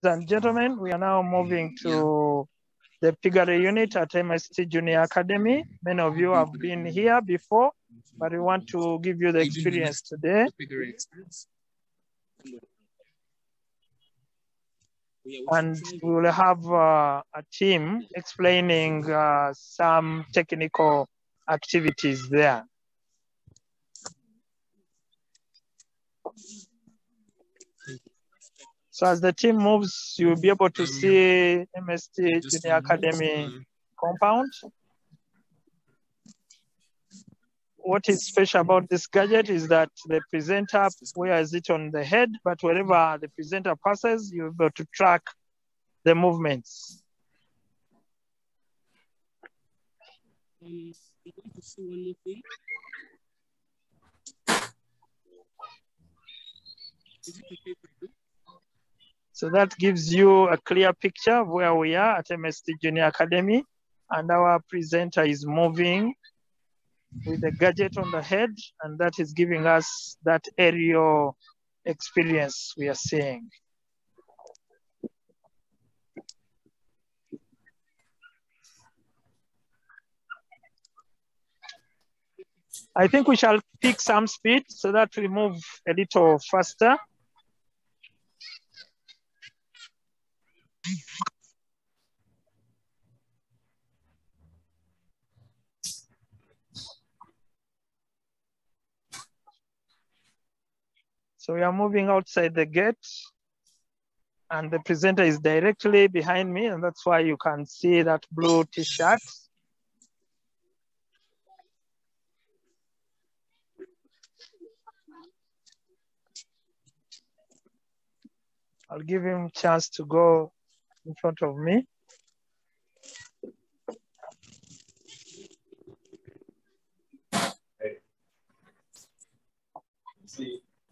and gentlemen, we are now moving to the piggery unit at MST Junior Academy. Many of you have been here before, but we want to give you the experience today. And we will have a team explaining some technical activities there. So as the team moves, you'll be able to see MST Junior Academy compound. What is special about this gadget is that the presenter wears it on the head, but wherever the presenter passes, you're able to track the movements. So that gives you a clear picture of where we are at MST Junior Academy, and our presenter is moving with the gadget on the head, and that is giving us that aerial experience we are seeing. I think we shall pick some speed so that we move a little faster. So we are moving outside the gate, and the presenter is directly behind me, and that's why you can see that blue t-shirt. I'll give him a chance to go in front of me.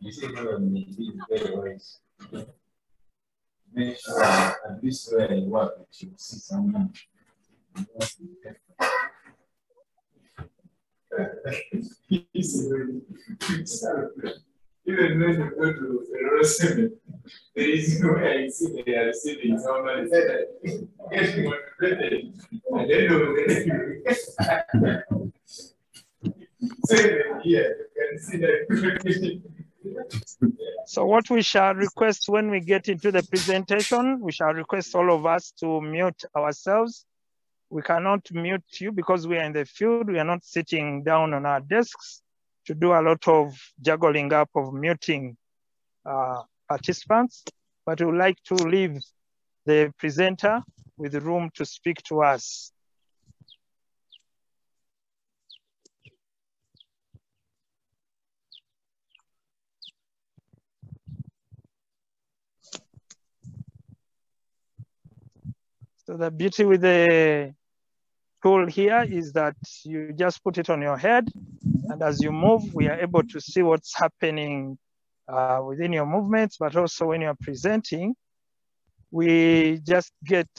You see, very wise. Make sure at least where you work, you see someone. Even when you go to Federal 7, there is no way I see they are receiving someone said getting motivated. And then you can see that. So what we shall request when we get into the presentation, we shall request all of us to mute ourselves. We cannot mute you because we are in the field. We are not sitting down on our desks to do a lot of juggling up of muting participants, but we would like to leave the presenter with room to speak to us. So the beauty with the tool here is that you just put it on your head, and as you move, we are able to see what's happening within your movements, but also when you're presenting, we just get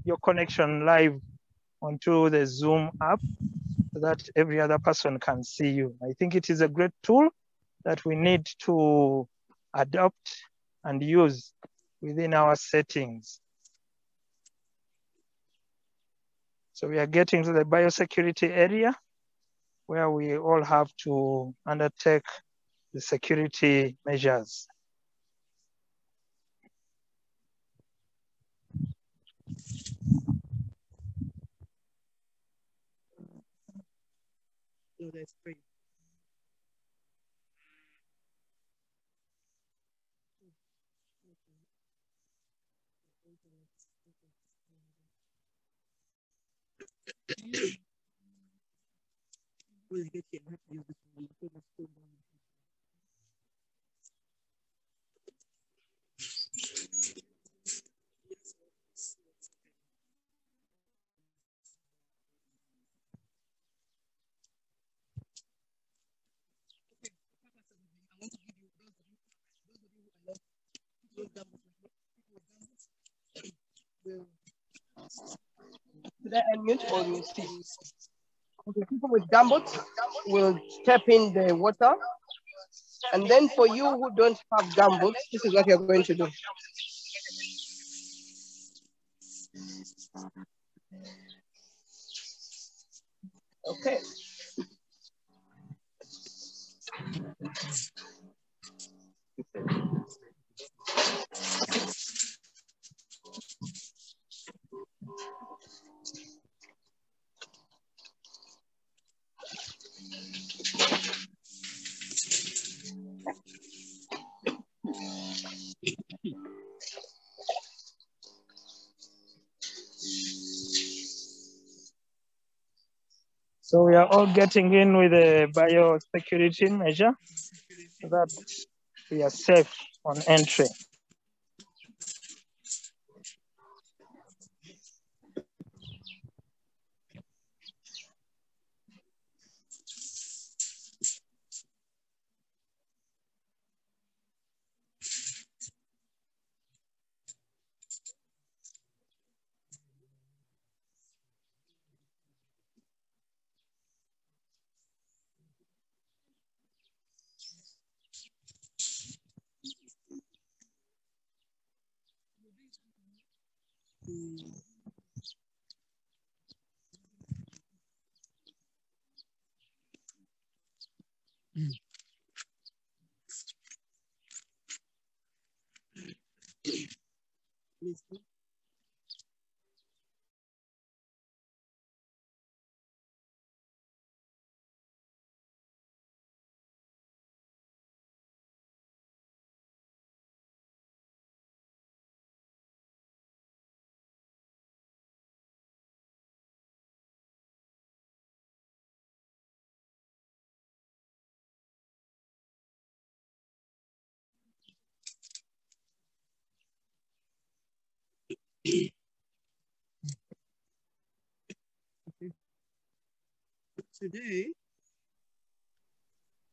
your connection live onto the Zoom app so that every other person can see you. I think it is a great tool that we need to adopt and use within our settings. So we are getting to the biosecurity area where we all have to undertake the security measures. So that's great. Should I unmute or you see? Okay, people with gumboots will step in the water. And then for you who don't have gumboots, this is what you're going to do. Okay. So we are all getting in with a biosecurity measure so that we are safe on entry.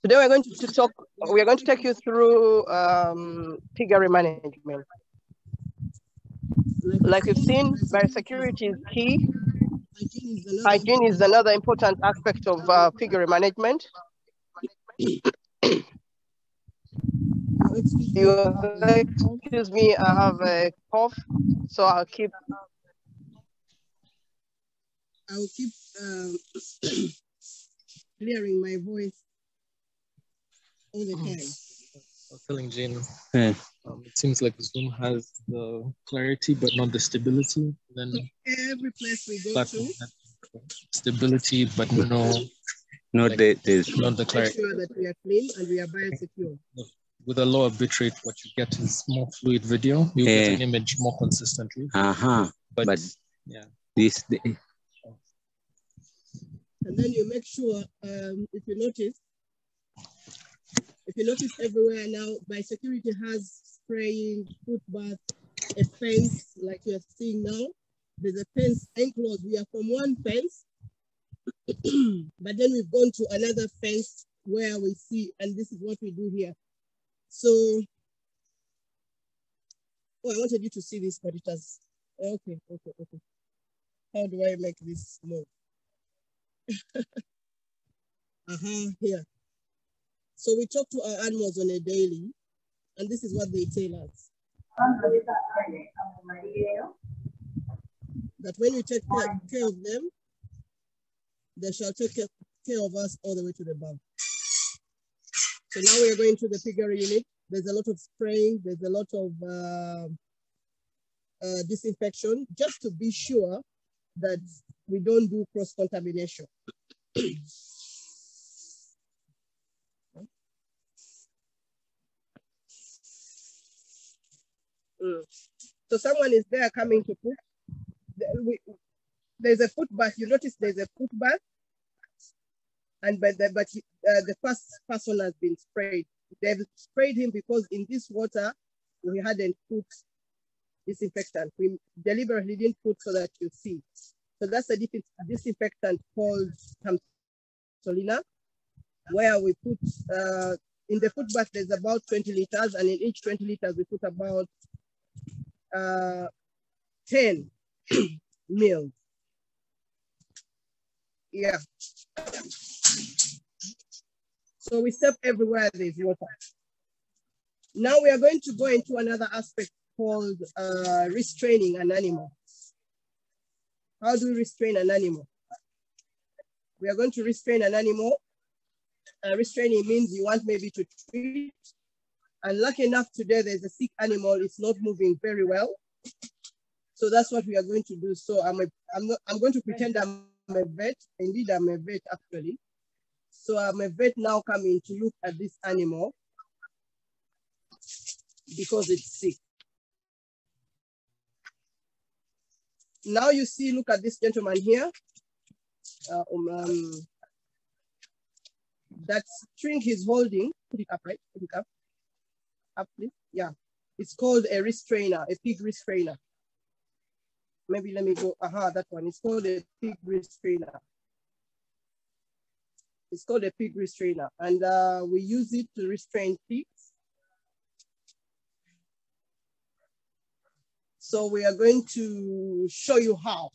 Today we're going to talk. We are going to take you through figure management. Like we've seen, biosecurity is key. Hygiene is another important aspect of figure management. You excuse me, I have a cough, so I'll keep clearing my voice all the time. I was telling Jane, it seems like Zoom has the clarity but not the stability. Then every place we go to, stability but no, not there's not the make clarity. sure that we are clean and we are biosecure. With a lower bitrate, what you get is more fluid video. You get an image more consistently. But yeah, this. And then you make sure, if you notice everywhere now, biosecurity has spraying, foot bath, a fence like you're seeing now. There's a fence enclosed. We are from one fence, but then we've gone to another fence where we see, and this is what we do here. So, I wanted you to see this, but it has, okay. How do I make this move? Here. So we talk to our animals on a daily, and this is what they tell us. That when we take care of them, they shall take care of us all the way to the bank. So now we are going to the figure unit. There's a lot of spraying. There's a lot of disinfection, just to be sure that we don't do cross-contamination. So someone is there coming to put. There's a foot bath. You notice there's a foot bath, and the first person has been sprayed. They've sprayed him because in this water we hadn't put disinfectant. We deliberately didn't put so that you see. So that's a disinfectant called Tamsolina, where we put in the foot bath. There's about 20 liters, and in each 20 liters we put about 10 mils. Yeah. So we step everywhere there's water. Now we are going to go into another aspect called restraining an animal. How do we restrain an animal? We are going to restrain an animal. Restraining means you want maybe to treat. And lucky enough today, there's a sick animal. It's not moving very well. So that's what we are going to do. So I'm going to pretend I'm a vet. Indeed, I'm a vet actually. So I'm a vet now coming to look at this animal because it's sick. Now you see, look at this gentleman here. That string he's holding, put it up, right? Put it up. Up, please. Yeah. It's called a restrainer, a pig restrainer. Maybe let me go, that one. It's called a pig restrainer. It's called a pig restrainer. And we use it to restrain pigs. So we are going to show you how.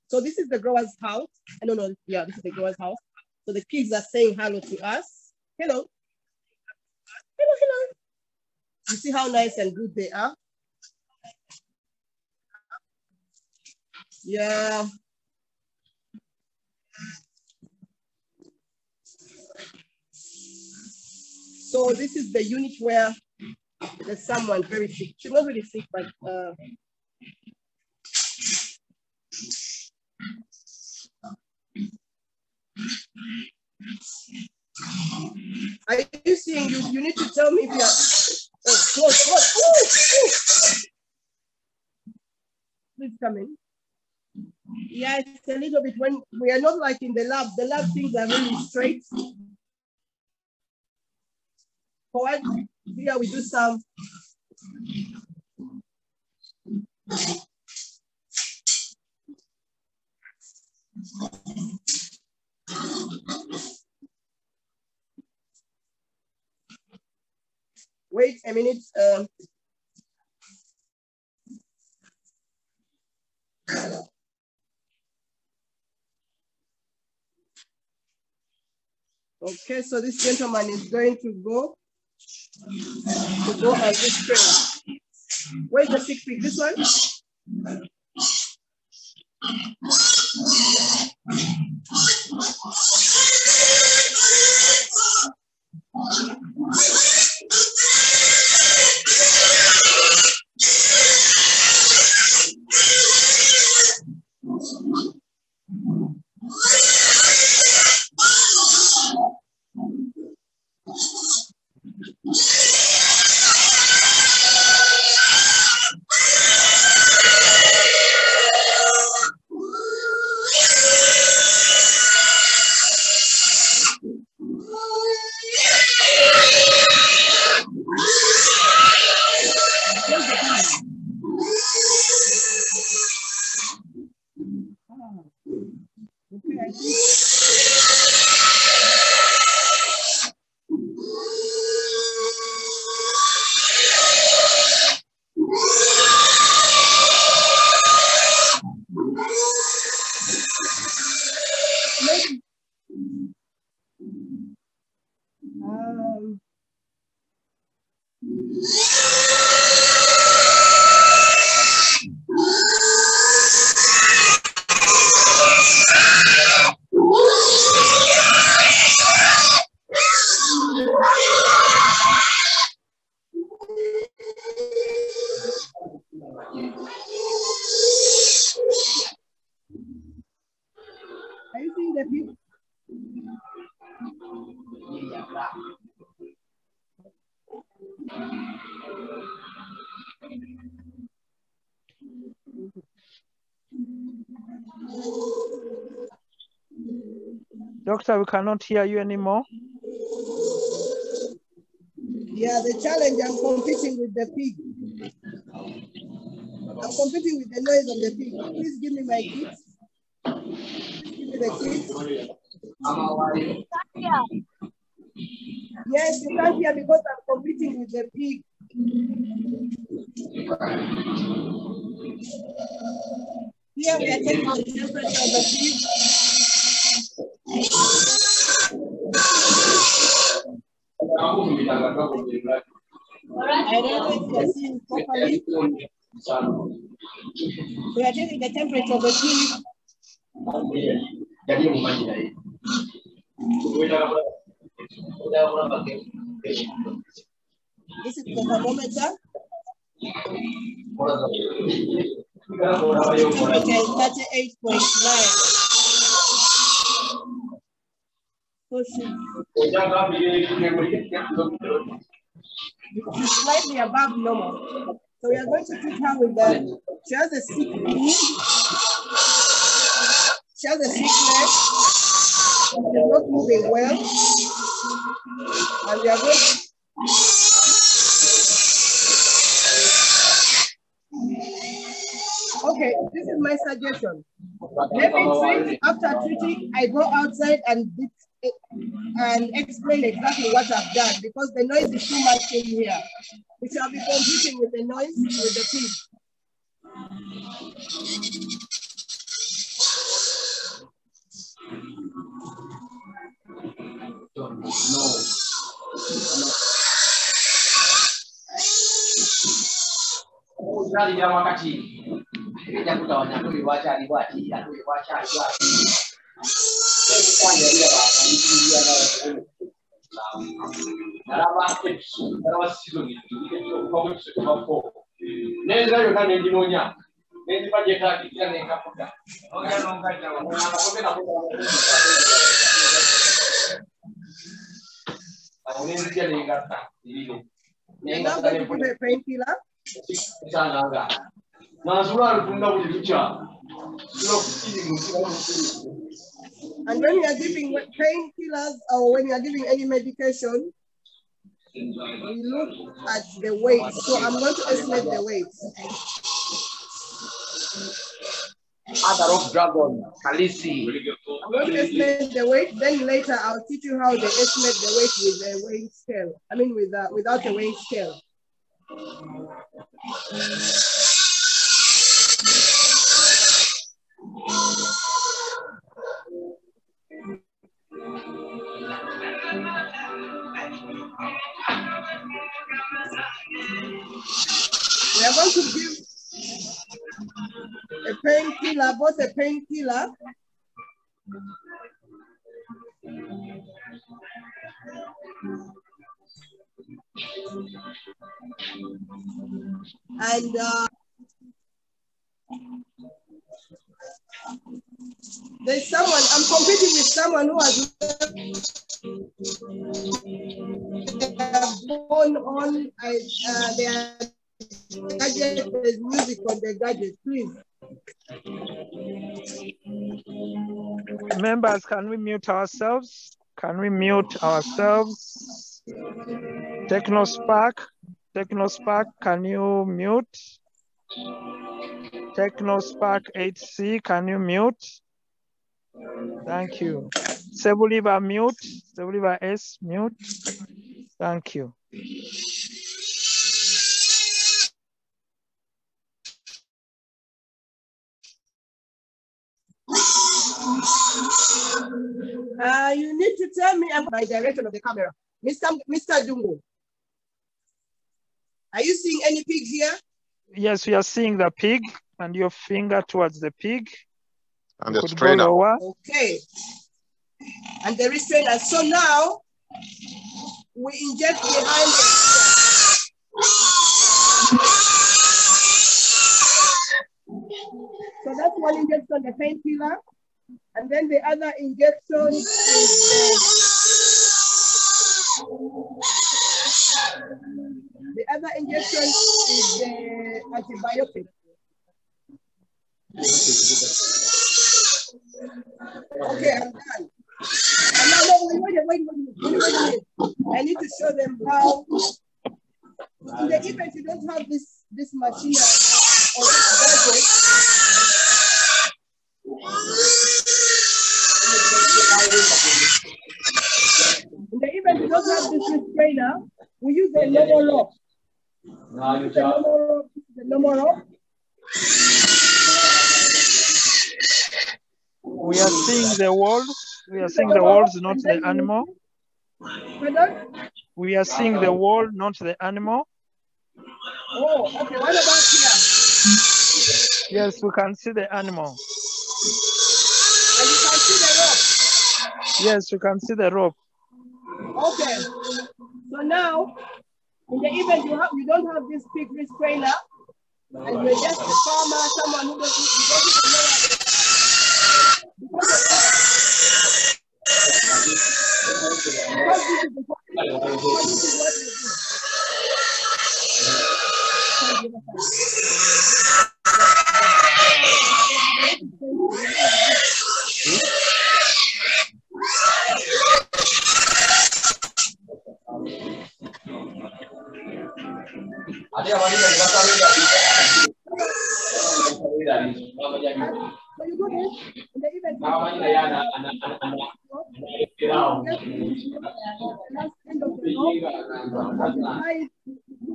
So this is the grower's house. This is the grower's house. So the pigs are saying hello to us. Hello. Hello, hello. You see how nice and good they are? Yeah. So this is the unit where there's someone very sick. She's not really sick, but are you seeing? You need to tell me if you are. Oh, close. Please come in. Yeah, it's a little bit when we are not like in the lab. The lab things are really straight. Forward. Here we do some. Wait a minute. Okay, so this gentleman is going to go on this train. Where's the sick pig? This one? Doctor, we cannot hear you anymore. Yeah, the challenge, I'm competing with the pig. I'm competing with the noise of the pig. Please give me my kids. Please give me the kids. Yes, you can't hear because I'm competing with the pig. Here we are taking the temperature of the pig. All right. I don't know if you're seeing properly. We are taking the temperature of the fluid. This is the thermometer. The temperature is 38.9. So she's slightly above normal. So we are going to treat her with the, she has a sick knee. She has a sick leg. She's not moving well. And we are going to, okay, this is my suggestion. Let me treat, after treating, I go outside and explain exactly what I've done because the noise is too much in here. We shall be competing with the noise with the pig. You're not going to give a painkiller? And when you are giving painkillers or when you are giving any medication, we look at the weight. So I'm going to estimate the weight. Other of dragon, Kalisi. I'm going to estimate the weight. Then later I'll teach you how they estimate the weight with a weighing scale. I mean without a weighing scale. We are going to give a painkiller, both a painkiller and there's someone, I'm competing with someone who has gone on their gadget, there's music on the gadget, please. Members, can we mute ourselves? Can we mute ourselves? TechnoSpark, can you mute? TechnoSpark 8C, can you mute? Thank you. Sebuliva mute, Sebuliva S mute. Thank you. You need to tell me my direction of the camera. Mr. Dungo, are you seeing any pig here? Yes, we are seeing the pig and your finger towards the pig. And the strainer. Okay. And the restrainer. So now we inject behind the So that's one injection, the painkiller. And then the other injection is the antibiotic. Okay, I'm done. And now, wait. I need to show them how, in the event you don't have this machine or this gadget, in the event you don't have this restrainer, we use a normal rope. The normal rope. We are seeing the walls. We are seeing the walls, not the animal. Pardon? We are seeing the wall, not the animal. Oh, okay. What about here? Yes, we can see the animal. And you can see the rope. Yes, you can see the rope. Okay. So now, in the event you don't have this pig restrainer, and you're just a farmer, someone who doesn't know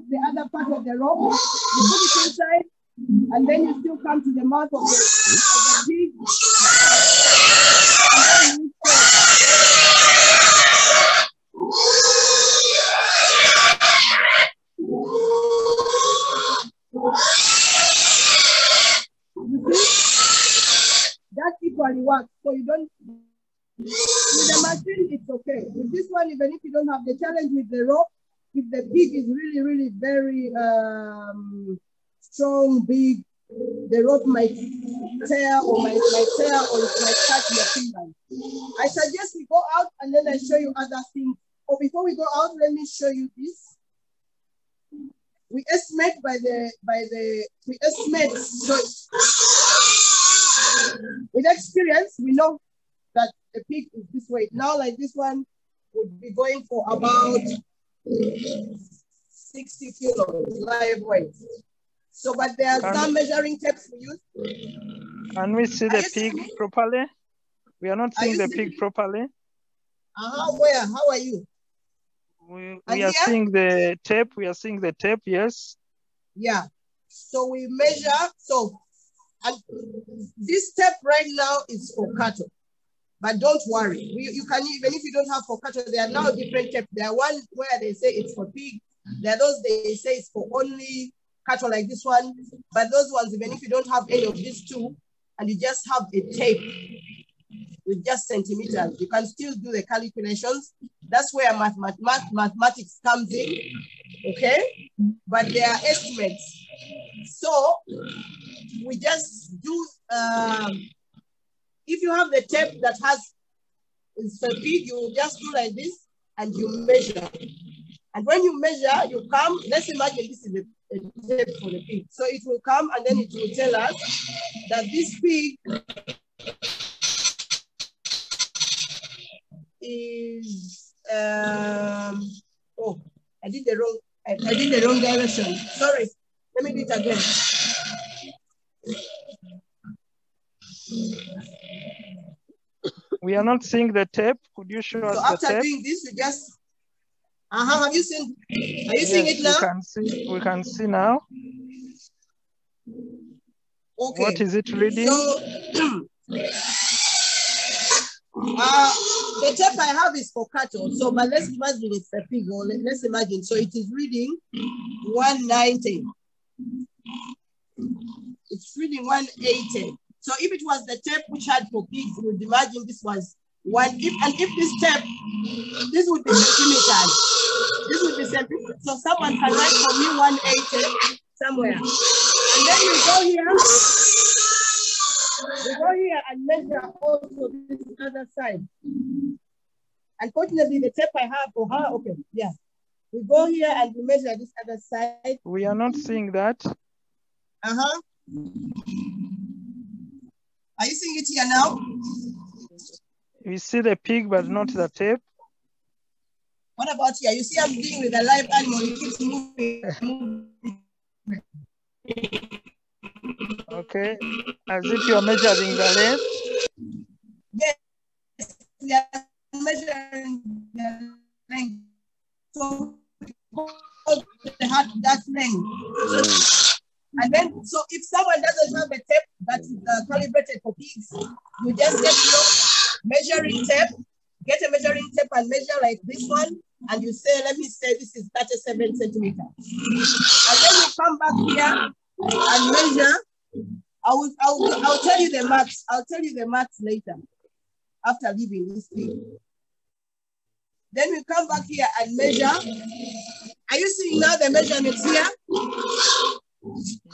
the other part of the rope, you put it inside, and then you still come to the mouth of the pig. That equally works, so you don't. With the machine, it's okay. With this one, even if you don't have the challenge with the rope, if the pig is really, really very strong, big, the rope might tear or might tear or it might cut your fingers. I suggest we go out and then I show you other things. Or before we go out, let me show you this. We estimate so with experience, we know that the pig is this weight. Now, like this one would be going for about 60 kilos live weight. So, but there are some measuring tapes we use. Can we see the pig properly? We are not seeing the pig properly. Where? How are you? We are seeing the tape. We are seeing the tape, yes. Yeah. So we measure. So and this tape right now is for cattle. But don't worry. You can, even if you don't have for cattle, there are now different tapes. There are one where they say it's for pig. There are those they say it's for only cattle like this one. But those ones, even if you don't have any of these two, and you just have a tape with just centimeters, you can still do the calculations. That's where mathematics comes in, okay? But they are estimates. So we just do, if you have the tape that is for pig, you just do like this and you measure. And when you measure, you come, let's imagine this is a tape for the pig. So it will come and then it will tell us that this pig is, oh, I did the wrong direction. Sorry, let me do it again. We are not seeing the tape. Could you show us the tape? So after doing this, we just, have you seen, are you seeing it now? We can see now. Okay. What is it reading? So, the tape I have is for cattle. So, but let's imagine it's a pig. Or let's imagine. So it is reading 190. It's reading 180. So if it was the tape which had for pigs, we would imagine this was one. If this tape, this would be centimeters. This would be centimeters. So someone can write for me 180 somewhere. And then we go here. We go here and measure also this other side. Unfortunately, the tape I have for her, okay, yeah. We go here and we measure this other side. We are not seeing that. Are you seeing it here now? We see the pig, but not the tape. What about here? You see I'm dealing with a live animal. It keeps moving. Okay. As if you are measuring the length? Yes, we are measuring the length. So that length. And then, so if someone doesn't have a tape that's calibrated for pigs, you just get your measuring tape, get a measuring tape and measure like this one. and you say, let me say this is 37 centimeters. And then you come back here and measure. I'll tell you the maths. I'll tell you the maths later after leaving this thing. Then we come back here and measure. Are you seeing now the measurements here?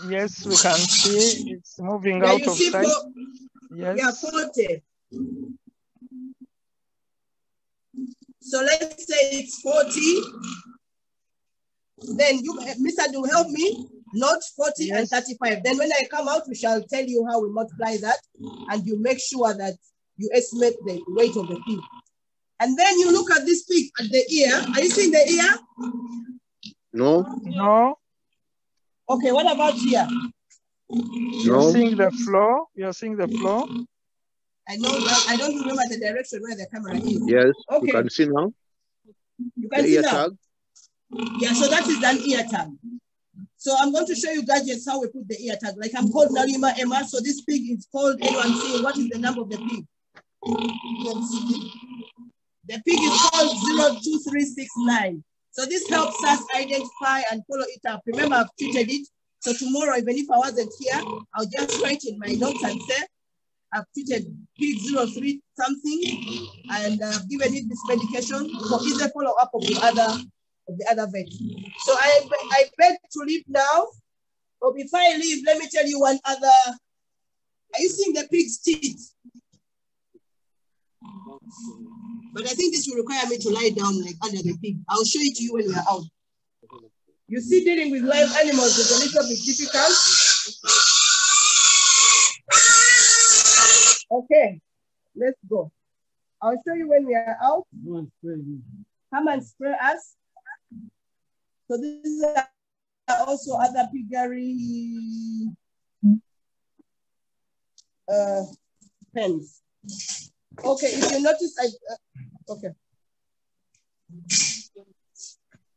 Yes, we can see it's moving out of sight. Yes. Yeah, 40. So let's say it's 40. Then you, Mr. Do help me, not 40 yes. and 35. Then when I come out, we shall tell you how we multiply that, and you make sure that you estimate the weight of the pig. And then you look at this pig at the ear. Are you seeing the ear? No. No. Okay, what about here? You're seeing the floor. You're seeing the floor. I know that. I don't remember the direction where the camera is. Yes. Okay. You can see now. You can see now. Tag. Yeah, so that is an ear tag. So I'm going to show you gadgets how we put the ear tag. Like I'm called Nalima Emma. So this pig is called anyone saying what is the number of the pig? The pig is called 02369. So this helps us identify and follow it up. Remember, I've treated it. So tomorrow, even if I wasn't here, I'll just write in my notes and say, I've treated pig 03 something, and I've given it this medication for easy follow-up of the other vet. So I beg to leave now. But before I leave, let me tell you one other. Are you seeing the pig's teeth? But I think this will require me to lie down like under the pig. I'll show it to you when we are out. You see, dealing with live animals is a little bit difficult. Okay, let's go. I'll show you when we are out. Come and spray us. So these are also other piggery pens. Okay, if you notice, okay.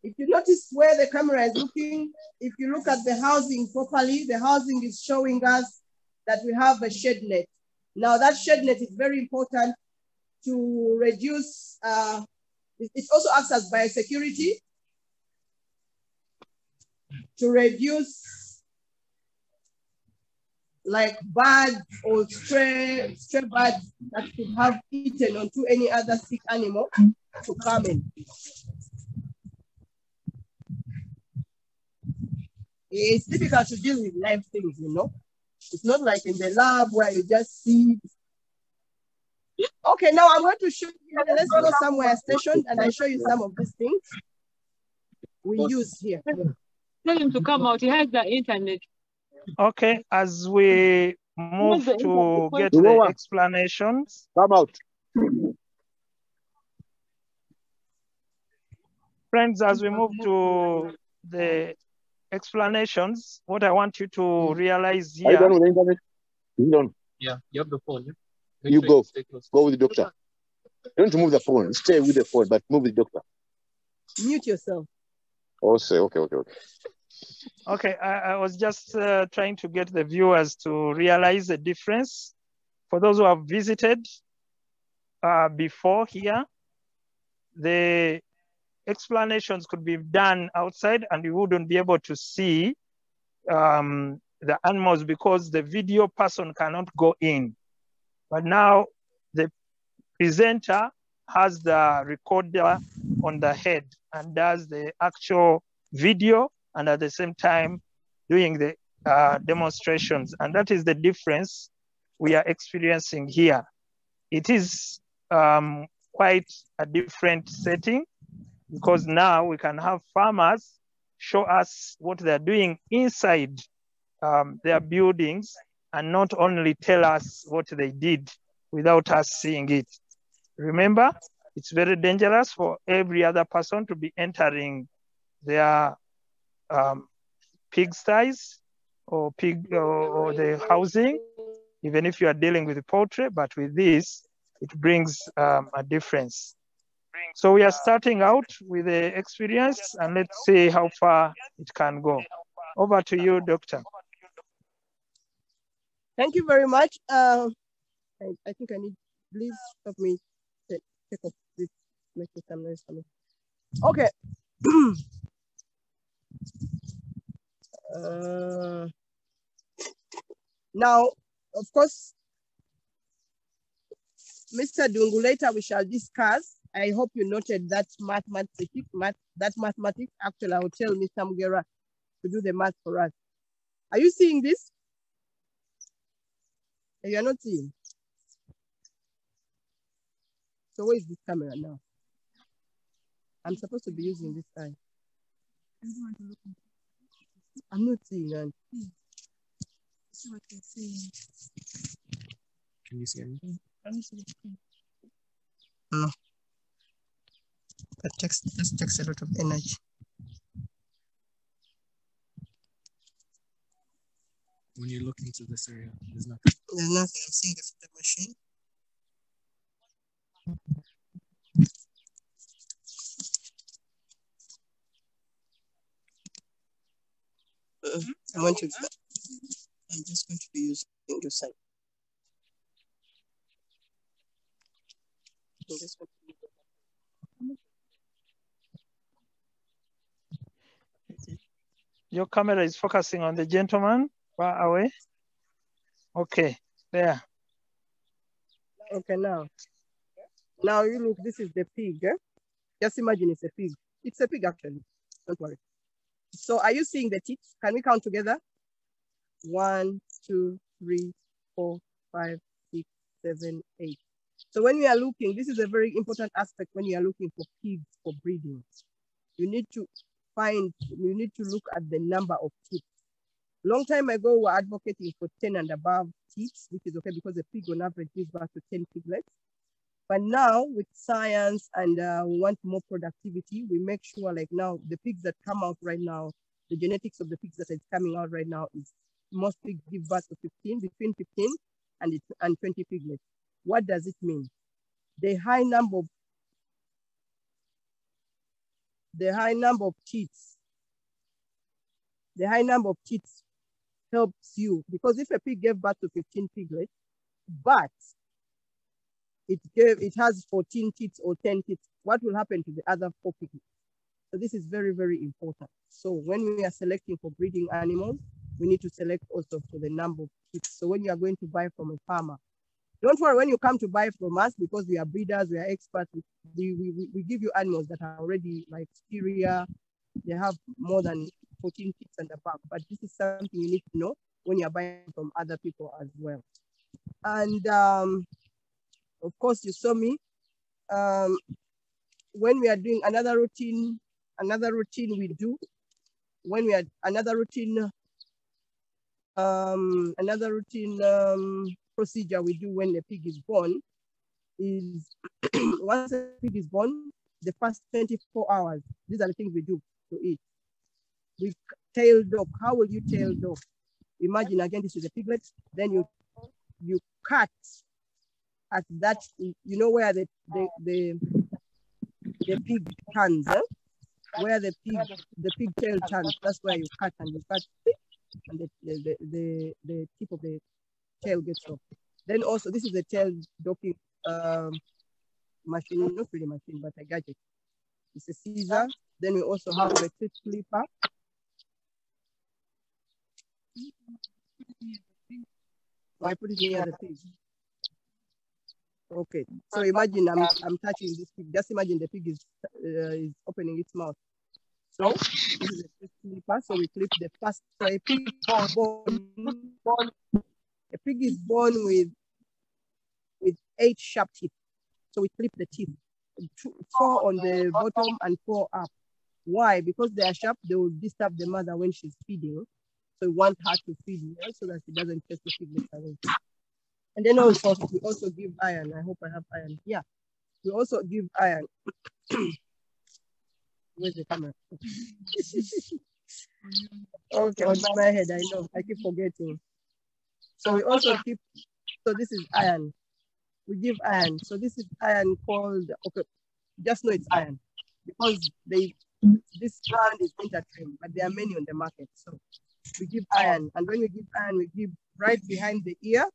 If you notice where the camera is looking, if you look at the housing properly, the housing is showing us that we have a shed net. Now that shed net is very important to reduce, it also acts as biosecurity to reduce like birds or stray birds that could have eaten onto any other sick animal to come in. It's difficult to deal with live things, you know. It's not like in the lab where you just see. Okay, now I'm going to show you. Let's go somewhere stationed and I show you some of these things we use here. Tell him to come out. He has the internet. Okay, as we move to get the explanations. Come out. Friends, as we move to the explanations, what I want you to realize here. Are you done with the internet? You done? Yeah, you have the phone. Yeah? You go. Go with the doctor. You don't move the phone. Stay with the phone, but move with the doctor. Mute yourself. Oh, say, okay. Okay, I was just trying to get the viewers to realize the difference. For those who have visited before here, the explanations could be done outside and you wouldn't be able to see the animals because the video person cannot go in. But now the presenter has the recorder on the head and does the actual video and at the same time doing the demonstrations. And that is the difference we are experiencing here. It is quite a different setting because now we can have farmers show us what they're doing inside their buildings and not only tell us what they did without us seeing it. Remember, it's very dangerous for every other person to be entering their pigsties or the housing, even if you are dealing with the poultry, but with this, it brings a difference. So we are starting out with the experience and let's see how far it can go. Over to you, Doctor. Thank you very much. I think I need, please help me take off this, make some noise for me. Okay. Now, of course, Mr. Dungu, later we shall discuss. I hope you noted that mathematics. Actually, I will tell Mr. Mugera to do the math for us. Are you seeing this? You are not seeing. So where is this camera now? I'm supposed to be using this eye. I'm not seeing. And see what you're seeing. Can you see anything? No. That takes a lot of energy. When you look into this area, there's nothing. There's nothing. I'm seeing the machine. I'm just going to be using your side. Your camera is focusing on the gentleman far away. Okay, there. Okay, now you look, this is the pig. Eh? Just imagine it's a pig. It's a pig actually, don't worry. So are you seeing the teeth? Can we count together? 1, 2, 3, 4, 5, 6, 7, 8. So when we are looking, this is a very important aspect when you are looking for pigs for breeding. You need to look at the number of teeth. Long time ago, we were advocating for 10 and above teeth, which is okay because a pig on average gives birth to 10 piglets. But now with science and we want more productivity, we make sure like now the pigs that come out right now, the genetics of the pigs that is coming out right now is most pigs give birth to between 15 and 20 piglets. What does it mean? The high number of teeth helps you, because if a pig gave birth to 15 piglets, but it has 14 teeth or 10 teeth, what will happen to the other 4 piglets? So this is very, very important. So when we are selecting for breeding animals, we need to select also for the number of teeth. So when you are going to buy from a farmer, don't worry when you come to buy from us, because we are breeders, we are experts, we give you animals that are already like superior, they have more than 14 teeth and above. But this is something you need to know when you're buying from other people as well. And of course, you saw me when we are doing another routine we do, when we are another routine procedure we do when the pig is born is once the pig is born, the first 24 hours, these are the things we do to it. We tail dog. How will you tail dog? Imagine again, this is a piglet. Then you cut at that, you know where the pig turns, eh? Where the pigtail turns. That's where you cut, and you cut, and the tip of the tail gets off. Then also, this is a tail docking machine, not really machine, but a gadget. It's a scissor. Then we also have the clip clipper. I put it near the pig. Okay, so imagine I'm touching this pig. Just imagine the pig is opening its mouth. So this is a clip clipper. So we clip the first. So a pig is born with 8 sharp teeth. So we clip the teeth, 4 on the bottom and 4 up. Why? Because they are sharp, they will disturb the mother when she's feeding. So we want her to feed well so that she doesn't chase the piglets away. And then also, we also give iron. I hope I have iron. Yeah, we also give iron. Where's the camera? Okay, on my head, I know. I keep forgetting. So we also keep, so this is iron. We give iron. So this is iron called, okay, just know it's iron. Because this brand is intertwined, but there are many on the market. So we give iron. And when we give iron, we give right behind the ear.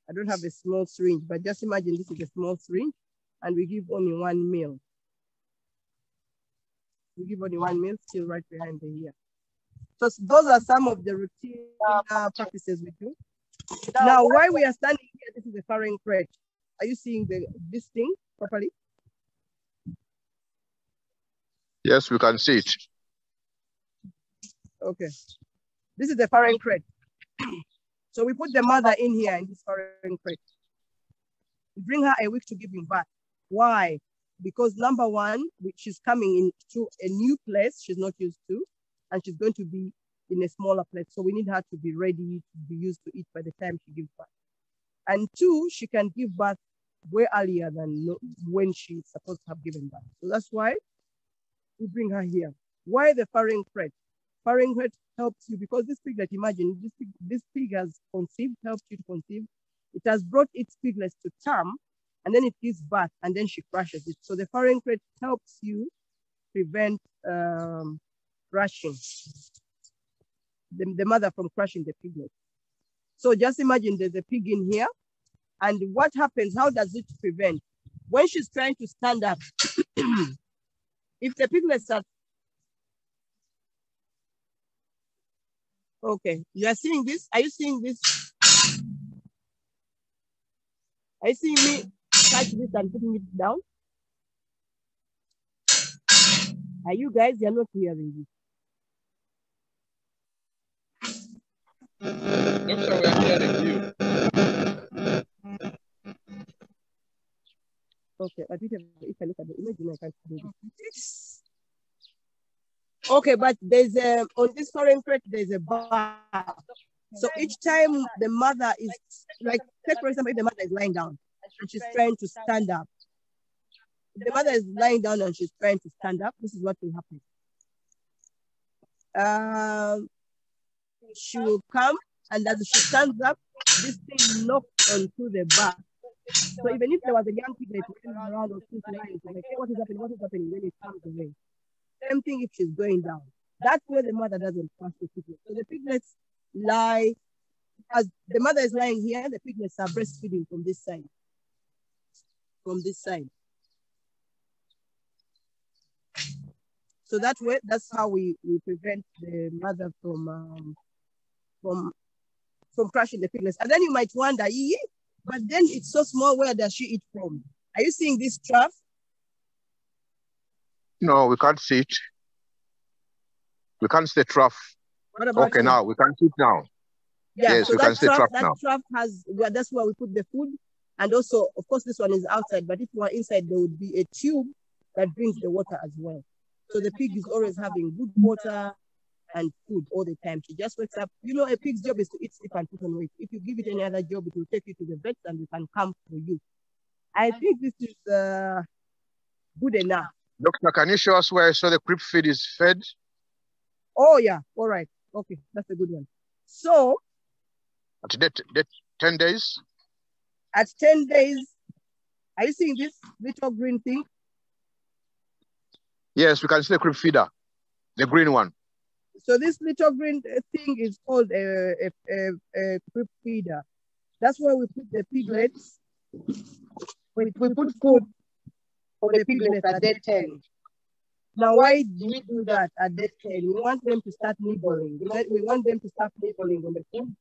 I don't have a small syringe, but just imagine this is a small syringe and we give only 1 ml. We give only 1 ml still right behind the ear. So those are some of the routine practices we do. Now, while we are standing here, this is a farrowing crate. Are you seeing this thing properly? Yes, we can see it. Okay. This is the farrowing crate. So we put the mother in here in this farrowing crate. We bring her a week to give birth. Why? Because number one, she's coming into a new place she's not used to, and she's going to be in a smaller place. So we need her to be ready to be used to eat by the time she gives birth. And two, she can give birth way earlier than when she's supposed to have given birth. So that's why we bring her here. Why the farrowing crate? Farrowing crate helps you because this piglet, imagine, this pig has conceived, helped you to conceive. It has brought its piglets to term, and then it gives birth, and then she crushes it. So the farrowing crate helps you prevent crushing, the mother from crushing the piglet. So just imagine there's a pig in here, and what happens, how does it prevent? When she's trying to stand up, if the piglet starts, okay, you are seeing this? Are you seeing this? Are you seeing me touch this and putting it down? Are you guys, you're not hearing this? Doctor, we are hearing you. Okay, but if I look at the image, I can't do this. Okay, but there's on this farrowing crate, there's a bar. So each time the mother is, like, take for example, if the mother is lying down and she's trying to stand up. If the mother is lying down and she's trying to stand up, this is what will happen. She will come, and as she stands up, this thing knocks onto the bar. So even if there was a young piglet running around or she's lying, like, hey, what is happening? What is happening? Then it comes away. Same thing if she's going down. That's where the mother doesn't pass the piglet. So the piglets lie, as the mother is lying here, the piglets are breastfeeding from this side. From this side. So that way, that's how we prevent the mother from crushing the piglets. And then you might wonder, but then it's so small, where does she eat from? Are you seeing this trough? No, we can't see it. We can't see the trough. Okay, now we can see it now. Yeah, yes, so we can see the trough now. That trough has, that's where we put the food. And also, of course, this one is outside, but if you are inside, there would be a tube that brings the water as well. So the pig is always having good water and food all the time. She just wakes up. You know, a pig's job is to eat, sleep, and put on weight. If you give it any other job, it will take you to the vet and we can come for you. I think this is good enough. Doctor, can you show us where I saw the crib feed is fed? Oh, yeah. All right. Okay, that's a good one. So, at 10 days? At 10 days, are you seeing this little green thing? Yes, we can see the crib feeder, the green one. So this little green thing is called a crib feeder. That's where we put the piglets. We put food for the piglets at day 10. Now, why do we do that at day 10? We want them to start nibbling. We want them to start nibbling on the food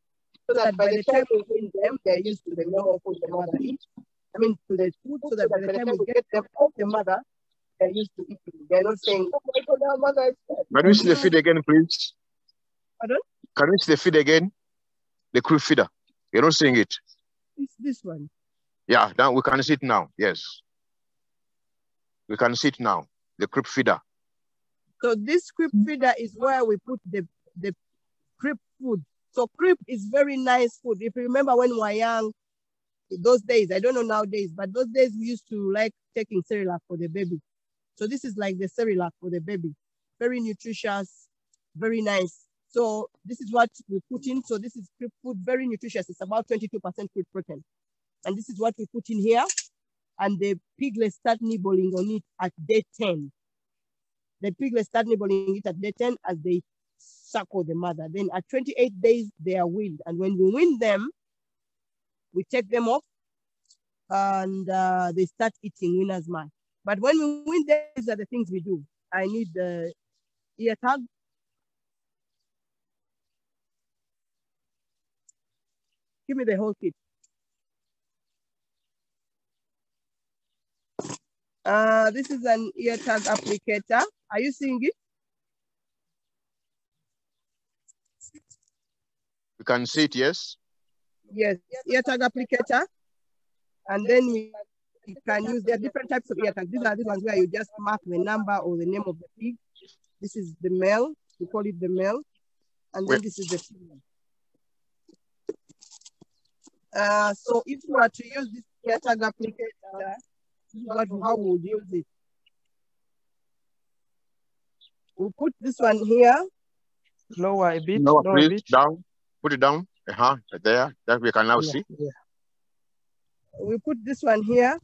so that by the time we feed them, they're used to the normal food the mother eats. I mean, to the food, so that by the time we get them off the mother, they're used to eating. They're not saying, oh my God, our mother is fed. Can we see the feed again, please? Pardon? Can we see the feed again? The crib feeder. You're not seeing it. It's this one. Yeah, now we can see it now. Yes. We can see it now. The crib feeder. So this crib feeder is where we put the crib food. So crib is very nice food. If you remember when we were young, those days, I don't know nowadays, but those days we used to like taking cereal for the baby. So this is like the cereal for the baby. Very nutritious, very nice. So this is what we put in. So this is crib food, very nutritious. It's about 22% crib protein. And this is what we put in here. And the piglets start nibbling on it at day 10. The piglets start nibbling it at day 10 as they suckle the mother. Then at 28 days, they are weaned. And when we wean them, we take them off, and they start eating winner's mark. But when we win, these are the things we do. I need the ear tag. Give me the whole kit. This is an ear tag applicator. Are you seeing it? You can see it, yes? Yes, ear tag applicator. And then we can use, there are different types of ear tags. These are the ones where you just mark the number or the name of the pig. This is the male, we call it the male. And then this is the female. So if you were to use this ear tag applicator, how we would use it? We'll put this one here. Lower a bit. Lower please, a bit. Down. Put it down. There. That we can now see. Yeah. We put this one here.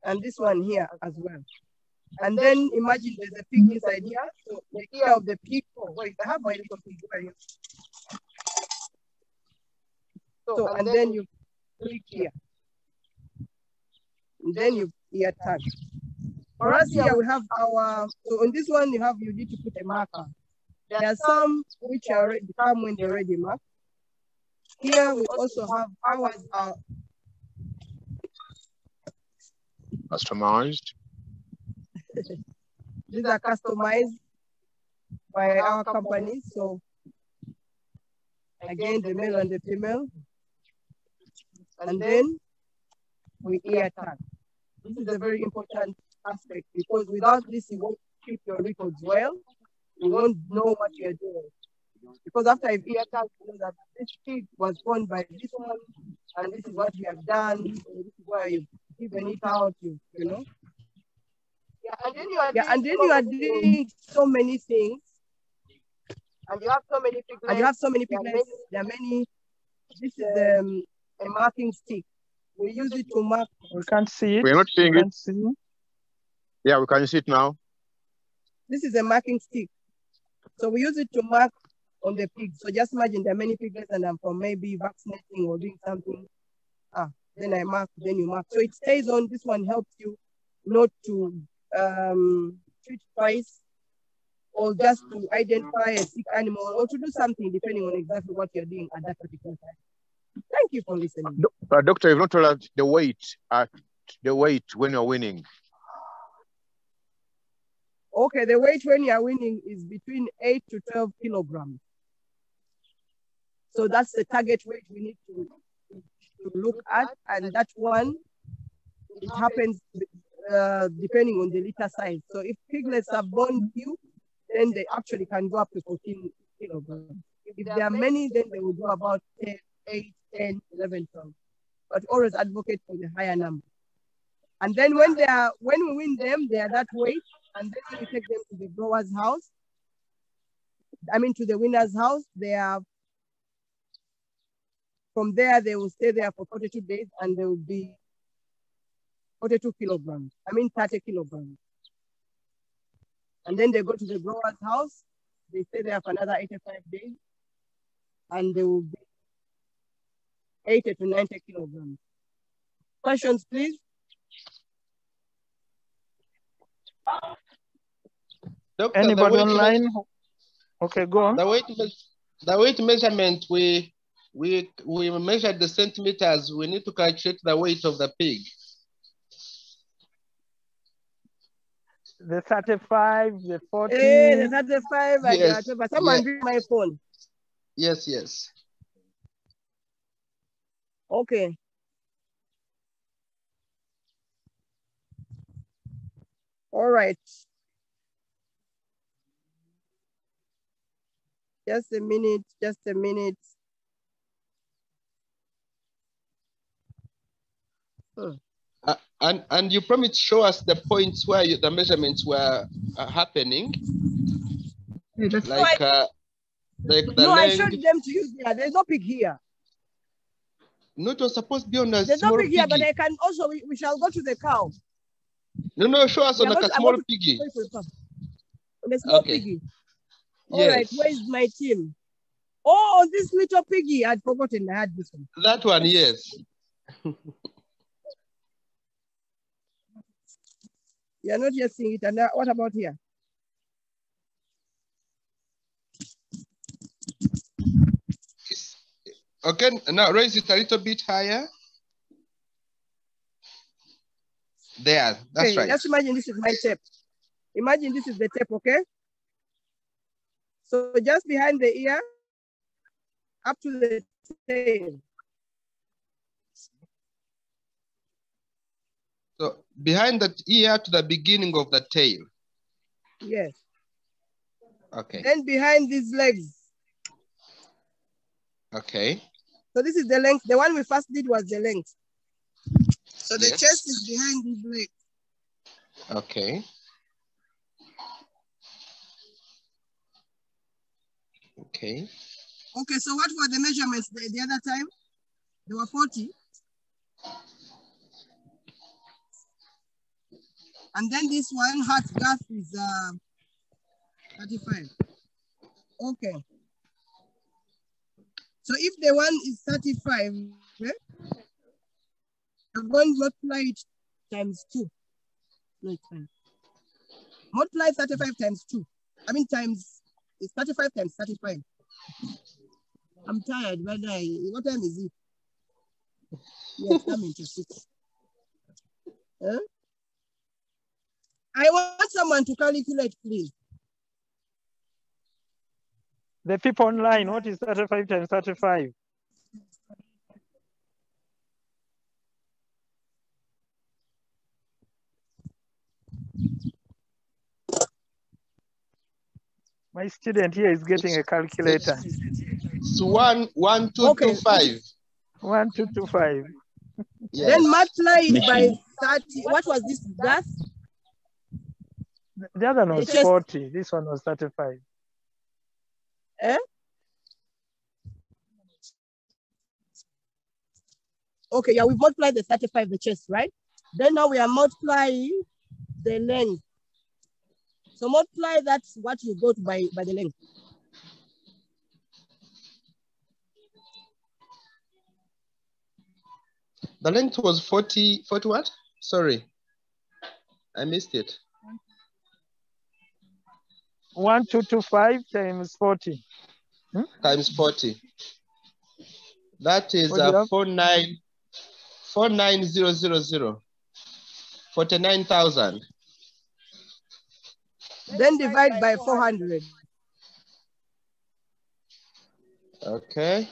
And this one here as well. And then imagine there's a pig inside here. So the ear of the pig. Oh, wait, I have my little pig here. So, and then you click here. And then you ear tag. For us here, we have our, so on this one, you need to put a marker. There are some which are already come when they're already marked. Here we also have ours customized. These are customized by our company. So again, the male and the female. And then we ear tag. This is a very important aspect because without this, you won't keep your records well. You won't know what you're doing. Because after I've ear tagged, you know that this pig was born by this one, and this is what you have done, and this is where you've given it out, you know. Yeah, and then you are doing so many things. And you have so many piglets. There are many. This is a marking stick. We use it to mark. We can't see it. We're not seeing it. Yeah, we can see it now. This is a marking stick. So we use it to mark on the pigs. So just imagine there are many piglets and I'm from maybe vaccinating or doing something. Then I mark, then you mark. So it stays on. This one helps you not to treat twice or just to identify a sick animal or to do something depending on exactly what you're doing at that particular time. Thank you for listening. Doctor, you've not told us the weight when you're winning. Okay, the weight when you're winning is between 8 to 12 kilograms. So that's the target weight we need to look at. And that one, it happens depending on the litter size. So if piglets are born few, then they actually can go up to 14 kilograms. If there are many, then they will go about 8, 10, 11, 12. But always advocate for the higher number. And then when we win them, they are that weight, and then we take them to the grower's house. To the winner's house. They are, from there, they will stay there for 42 days, and they will be 42 kilograms. 30 kilograms. And then they go to the grower's house. They stay there for another 85 days, and they will be 80 to 90 kilograms. Questions, please? Doctor, anybody online? Okay, go on. The weight measurement, we measured the centimeters. We need to calculate the weight of the pig. The 35, the 40. The 35, yes. Someone bring my phone. Yes. Okay. All right. Just a minute. And you promised to show us the points where the measurements were happening. That's like the no, length. I showed them to use there. There's no pig here. No, it was supposed to be on a There's small no pig here, piggy. but I can also, we shall go to the cow. No, show us on like a small piggy. On a small piggy. All right, where is my team? Oh, this little piggy. I'd forgotten I had this one. That one, yes. You're not yet seeing it. And what about here? Okay, now raise it a little bit higher. There, that's okay, right. Just imagine this is my tape. Imagine this is the tape, okay? So just behind the ear, up to the tail. So behind that ear to the beginning of the tail. Yes. Okay. Then behind these legs. Okay. So this is the length. The one we first did was the length. So the yes. chest is behind these legs. Okay. Okay. Okay, so what were the measurements the other time? They were 40. And then this one, heart girth is 35. Okay. So if the one is 35, I'm going to multiply it times 2. No, it's fine. Multiply 35 times 2. I mean times, it's 35 times 35. I'm tired, but what time is it? Yes, coming to 6. Huh? I want someone to calculate, please. The people online, what is 35 times 35? My student here is getting a calculator. It's 1225. 1225. Yes. Then multiply it by 30. What was this? That? The other one was 40. This one was 35. Eh? Okay, yeah, we multiplied the 35, the chest, right? Then now we are multiplying the length. So multiply that's what you got by the length. The length was 40 what? Sorry, I missed it. 1225 times 40. Times 40. That is 49000. 49,000. Then divide by 400. Okay.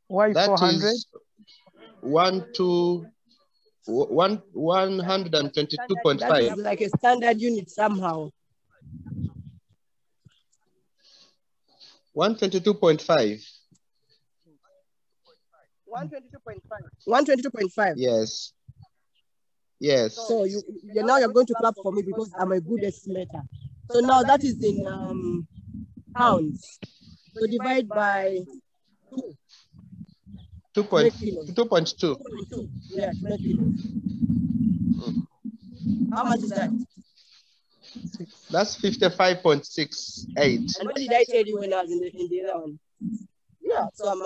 Why that 400? Is 122.5. That is like a standard unit somehow. 122.5. 122.5. Yes. Yes. So now you're going to clap for me because I'm a good estimator. So now that is in pounds. So divide by 2. 2.2. Yeah, 2 kilos. How much is that? That's 55.68. And what did I tell you when I was in the other one? Yeah, so I'm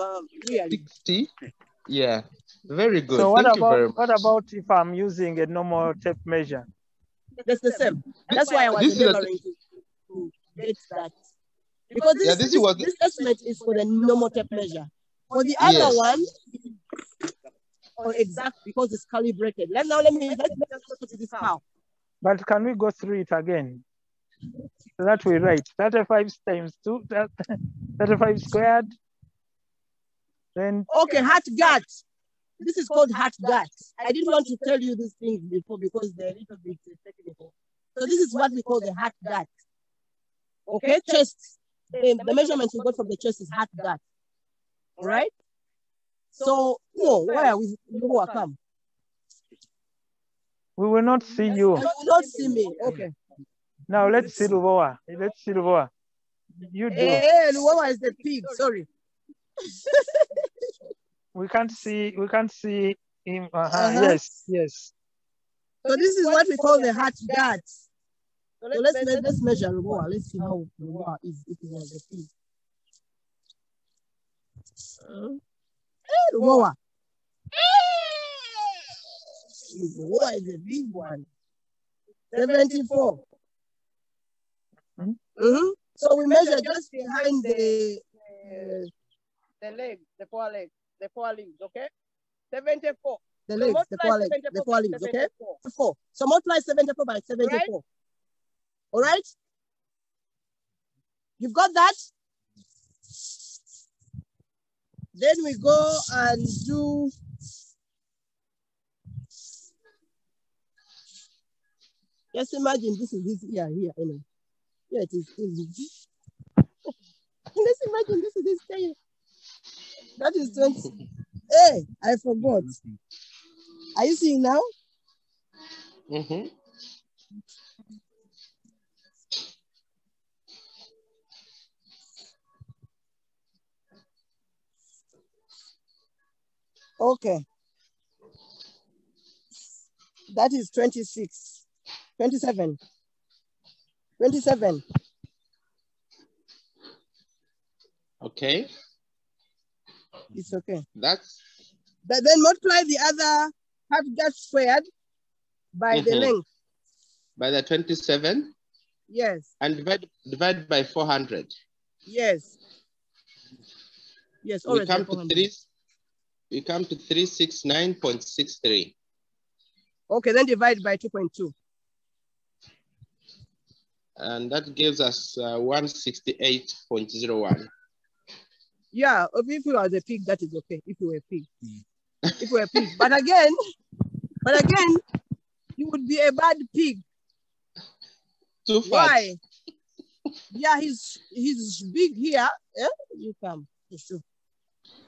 really 60. Yeah, very good. So Thank you very much. What about if I'm using a normal tape measure? That's the same. That's why I was endeavoring to get that. Because this estimate is for the normal tape measure. For the other one, or exact because it's calibrated. Let's go to this file. But can we go through it again? So that we write 35 times 2, 35 squared. Then okay, heart gut. This is called heart gut. I didn't want to tell you these things before because they're a little bit technical. So this is what we call the heart gut. Okay, chest. The measurements we got from the chest is heart gut. All right. So where are we? Who will come? We will not see you. You will not see me. Okay. Now let's see Lubowa. Let's see Lubowa. You do. Hey, Lubowa is the pig. Sorry. We can't see him. Yes. So this is what we call the heart gut. So let's measure Lubowa. Let's see how Lubowa is if it was a pig. lower. Lower is a big one. 74. So we measure just behind the leg, the four limbs, okay? 74. The legs, the four limbs, okay? 4. So multiply 74 by 74. Right? All right? You've got that? Then we go and do just imagine this is this here, anyway. Yeah, it is. Let's imagine this is this here. That is 20. Hey, I forgot. Are you seeing now? Mm-hmm. Okay. That is 26. 27. 27. Okay. It's okay. That's. But then multiply the other half just squared by the length. By the 27? Yes. And divide by 400. Yes. Yes. We come to 369.63. Okay, then divide by 2.2. And that gives us 168.01. Yeah, if you are the pig, that is okay. If you were a pig. If you were a pig. But again, you would be a bad pig. Too fat. Why? Yeah, he's big here. Yeah? You come.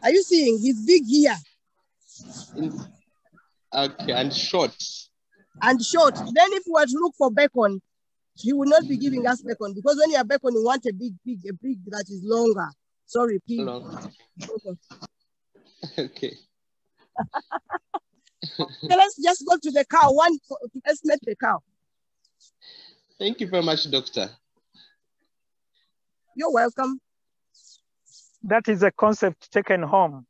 Are you seeing? He's big here. Okay, and short. And short. Then if we were to look for bacon, he will not be giving us bacon because when you are bacon, you want a big pig, a pig that is longer. Sorry, pig. Okay. Okay, let's just go to the cow. To estimate the cow. Thank you very much, Doctor. You're welcome. That is a concept taken home.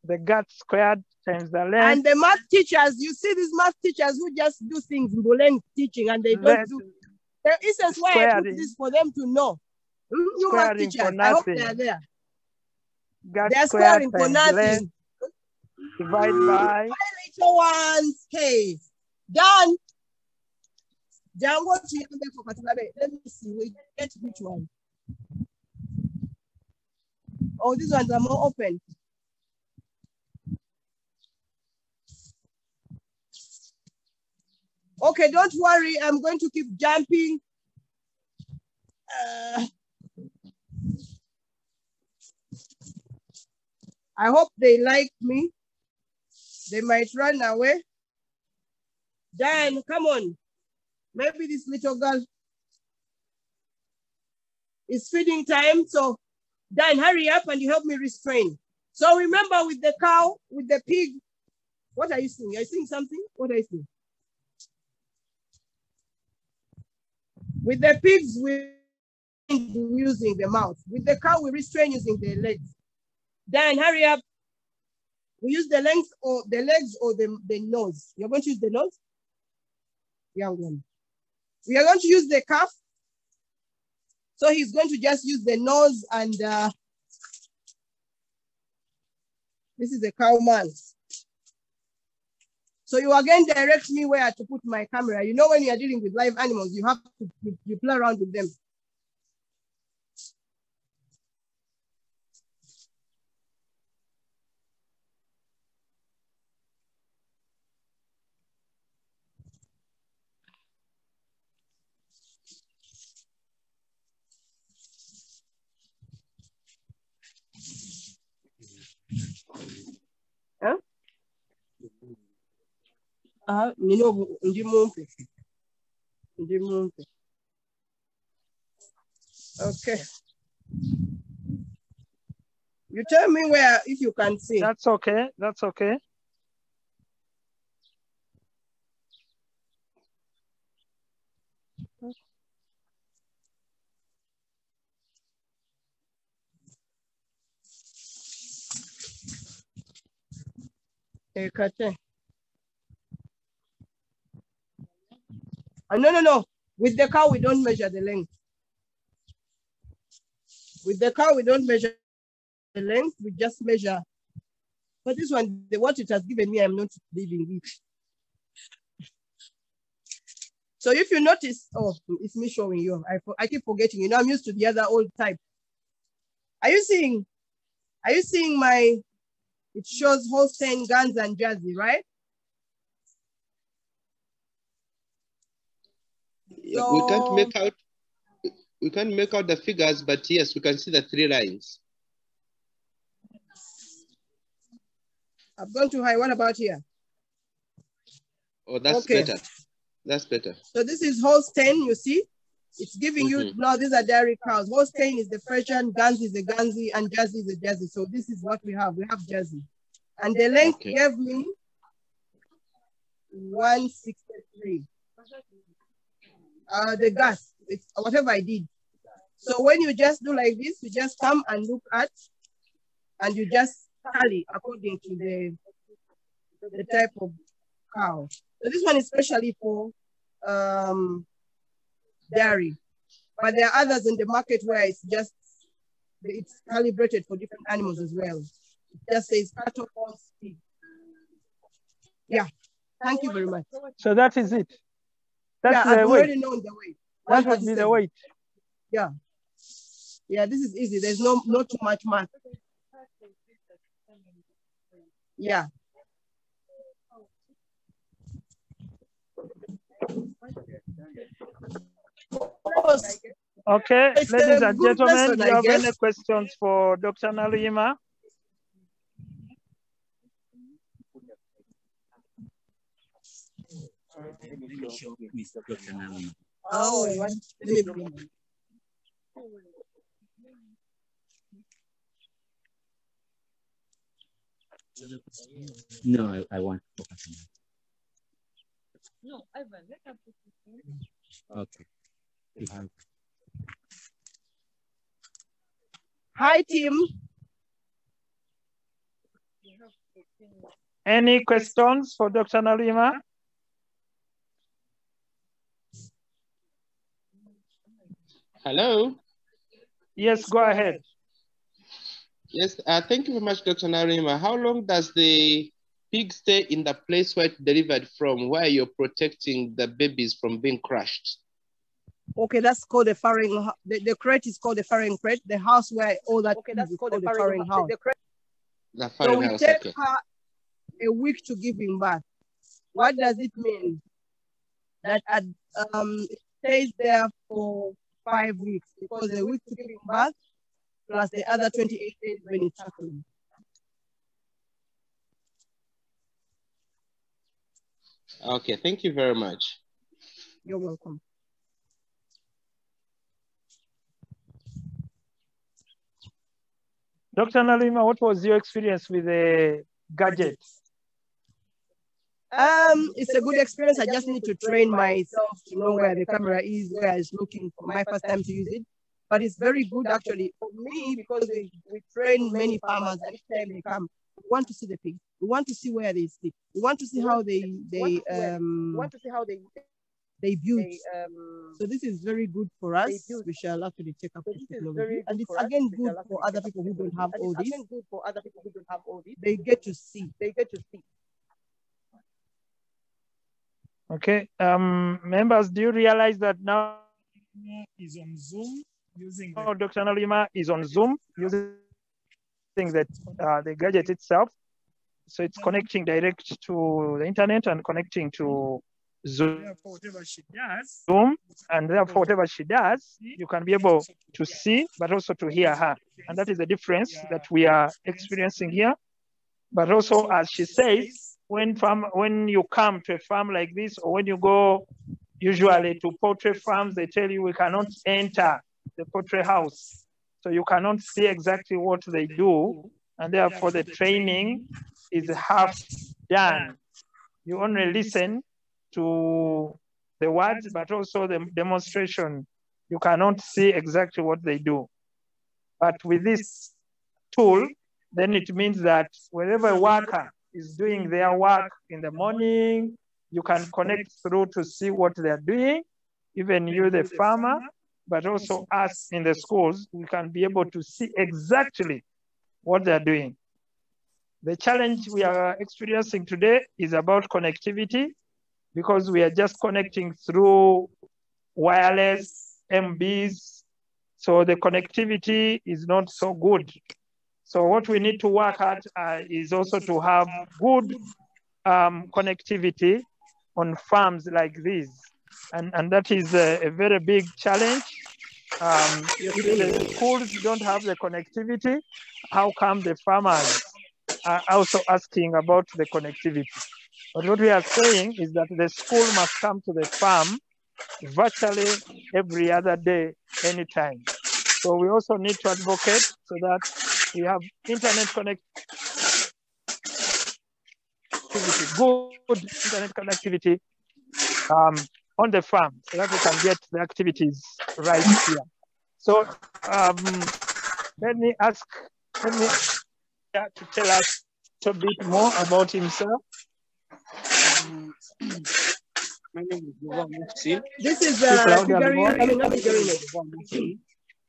The gut squared times the length. And the math teachers, you see these math teachers who just do things in Bulenga teaching and they don't do. There is why I put this for them to know. You math teachers, I hope they are there. They are squaring for nothing. Divide by. Little ones. Hey, done. Let me see. We get which one. Oh, these ones are more open. Okay, don't worry. I'm going to keep jumping. I hope they like me. They might run away. Dan, come on. Maybe this little girl is feeding time. So Dan, hurry up and you help me restrain. So remember with the cow, with the pig, what are you seeing? Are you seeing something? What are you seeing? With the pigs, we're using the mouth. With the cow, we restrain using the legs. Dan, hurry up. We use the legs or the nose. You're going to use the nose? Young one. We are going to use the calf. So he's going to just use the nose and this is the cow man. So you again direct me where to put my camera. You know when you are dealing with live animals, you have to you play around with them. Huh? Okay. You tell me where, if you can see. That's okay. That's okay. No. With the cow, we don't measure the length. With the cow, we don't measure the length. We just measure. But this one, what it has given me, I'm not leaving it. So if you notice, oh, it's me showing you. I keep forgetting. You know, I'm used to the other old type. Are you seeing my? It shows Holstein, Guns, and Jersey, right? So, we can't make out the figures, but yes, we can see the 3 lines. I've gone too high. What about here? Oh, that's better. That's better. So this is Holstein, you see? It's giving you, now these are dairy cows. Holstein is the Frisian, Guns is the Gunsy, and Jersey is the Jersey. So this is what we have. We have Jersey. And the length gave me 163. The gas, it's whatever I did. So when you just do like this, you just come and look at, and you just tally according to the type of cow. So this one is especially for dairy, but there are others in the market where it's calibrated for different animals as well. It just says cattle, horse, pig. Yeah, thank you very much. So that is it. That's I've the already weight. known the weight. That would be the weight. Yeah. Yeah, this is easy. There's not too much math. Yeah. Okay, ladies and gentlemen, do you have any questions for Dr. Naluyima? Oh, no, I want to focus on that. No, Ivan, let her put it. Okay. Hi, team. Any questions for Dr. Naluyima? Hello. Yes, go ahead. Yes, thank you very much, Dr. Naluyima. How long does the pig stay in the place where it delivered from, where you're protecting the babies from being crushed? Okay, that's called the farrowing. The crate is called the farrowing crate. The house where all that is called the farrowing house. The farrowing house. So we take her a week to give him birth. What does it mean? That it stays there for 5 weeks, because a week to give him birth plus the other 28 days when it's happening. Okay, thank you very much. You're welcome. Dr. Naluyima, what was your experience with the gadget? It's a good experience. I just need to train myself to know where the camera is, where it's looking for my first time to use it. But it's very good actually for me, because we train many farmers, and each time they come, we want to see the pig. We want to see where they sleep. We want to see how they build. So this is very good for us. We shall actually take up this technology, and it's again good for other people who don't have all this. They get to see. Okay, members, do you realize that now is on Zoom using Dr. Naluyima is on Zoom using the gadget itself. So it's connecting direct to the internet and connecting to Zoom, and therefore whatever she does, you can be able to see, but also to hear her. And that is the difference that we are experiencing here. But also, as she says, when you come to a farm like this, or when you go usually to poultry farms, they tell you we cannot enter the poultry house. So you cannot see exactly what they do. And therefore the training is half done. You only listen to the words, but also the demonstration. You cannot see exactly what they do. But with this tool, then it means that wherever a worker is doing their work in the morning. You can connect through to see what they're doing, even you, the farmer, but also us in the schools, we can be able to see exactly what they're doing. The challenge we are experiencing today is about connectivity, because we are just connecting through wireless MBs. So the connectivity is not so good. So what we need to work at is also to have good connectivity on farms like these. And that is a very big challenge. If the schools don't have the connectivity, how come the farmers are also asking about the connectivity? But what we are saying is that the school must come to the farm virtually every other day, anytime. So we also need to advocate so that we have internet connectivity, good internet connectivity on the farm, so that we can get the activities right here. So let me ask to tell us a bit more about himself. My name is MST. This is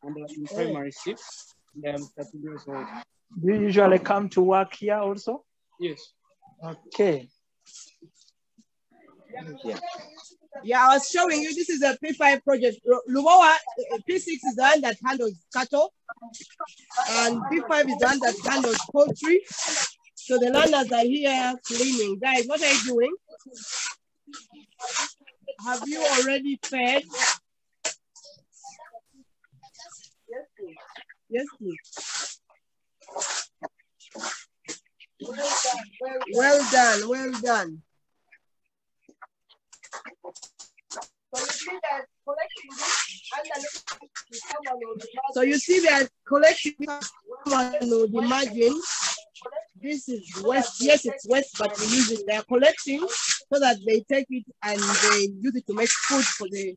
and in primary 6, and I'm 30 years old. Do you usually come to work here also? Yes. Okay. Yeah, I was showing you, this is a P5 project. Lubowa, P6 is the one that handles cattle, and P5 is the one that handles poultry. So the learners are here cleaning. Guys, what are you doing? Have you already fed? Yes, please. Yes, please. Well done, well done. So you see that collecting, someone would imagine this is waste. Yes, it's waste, but we use it. They are collecting so that they take it and they use it to make food for the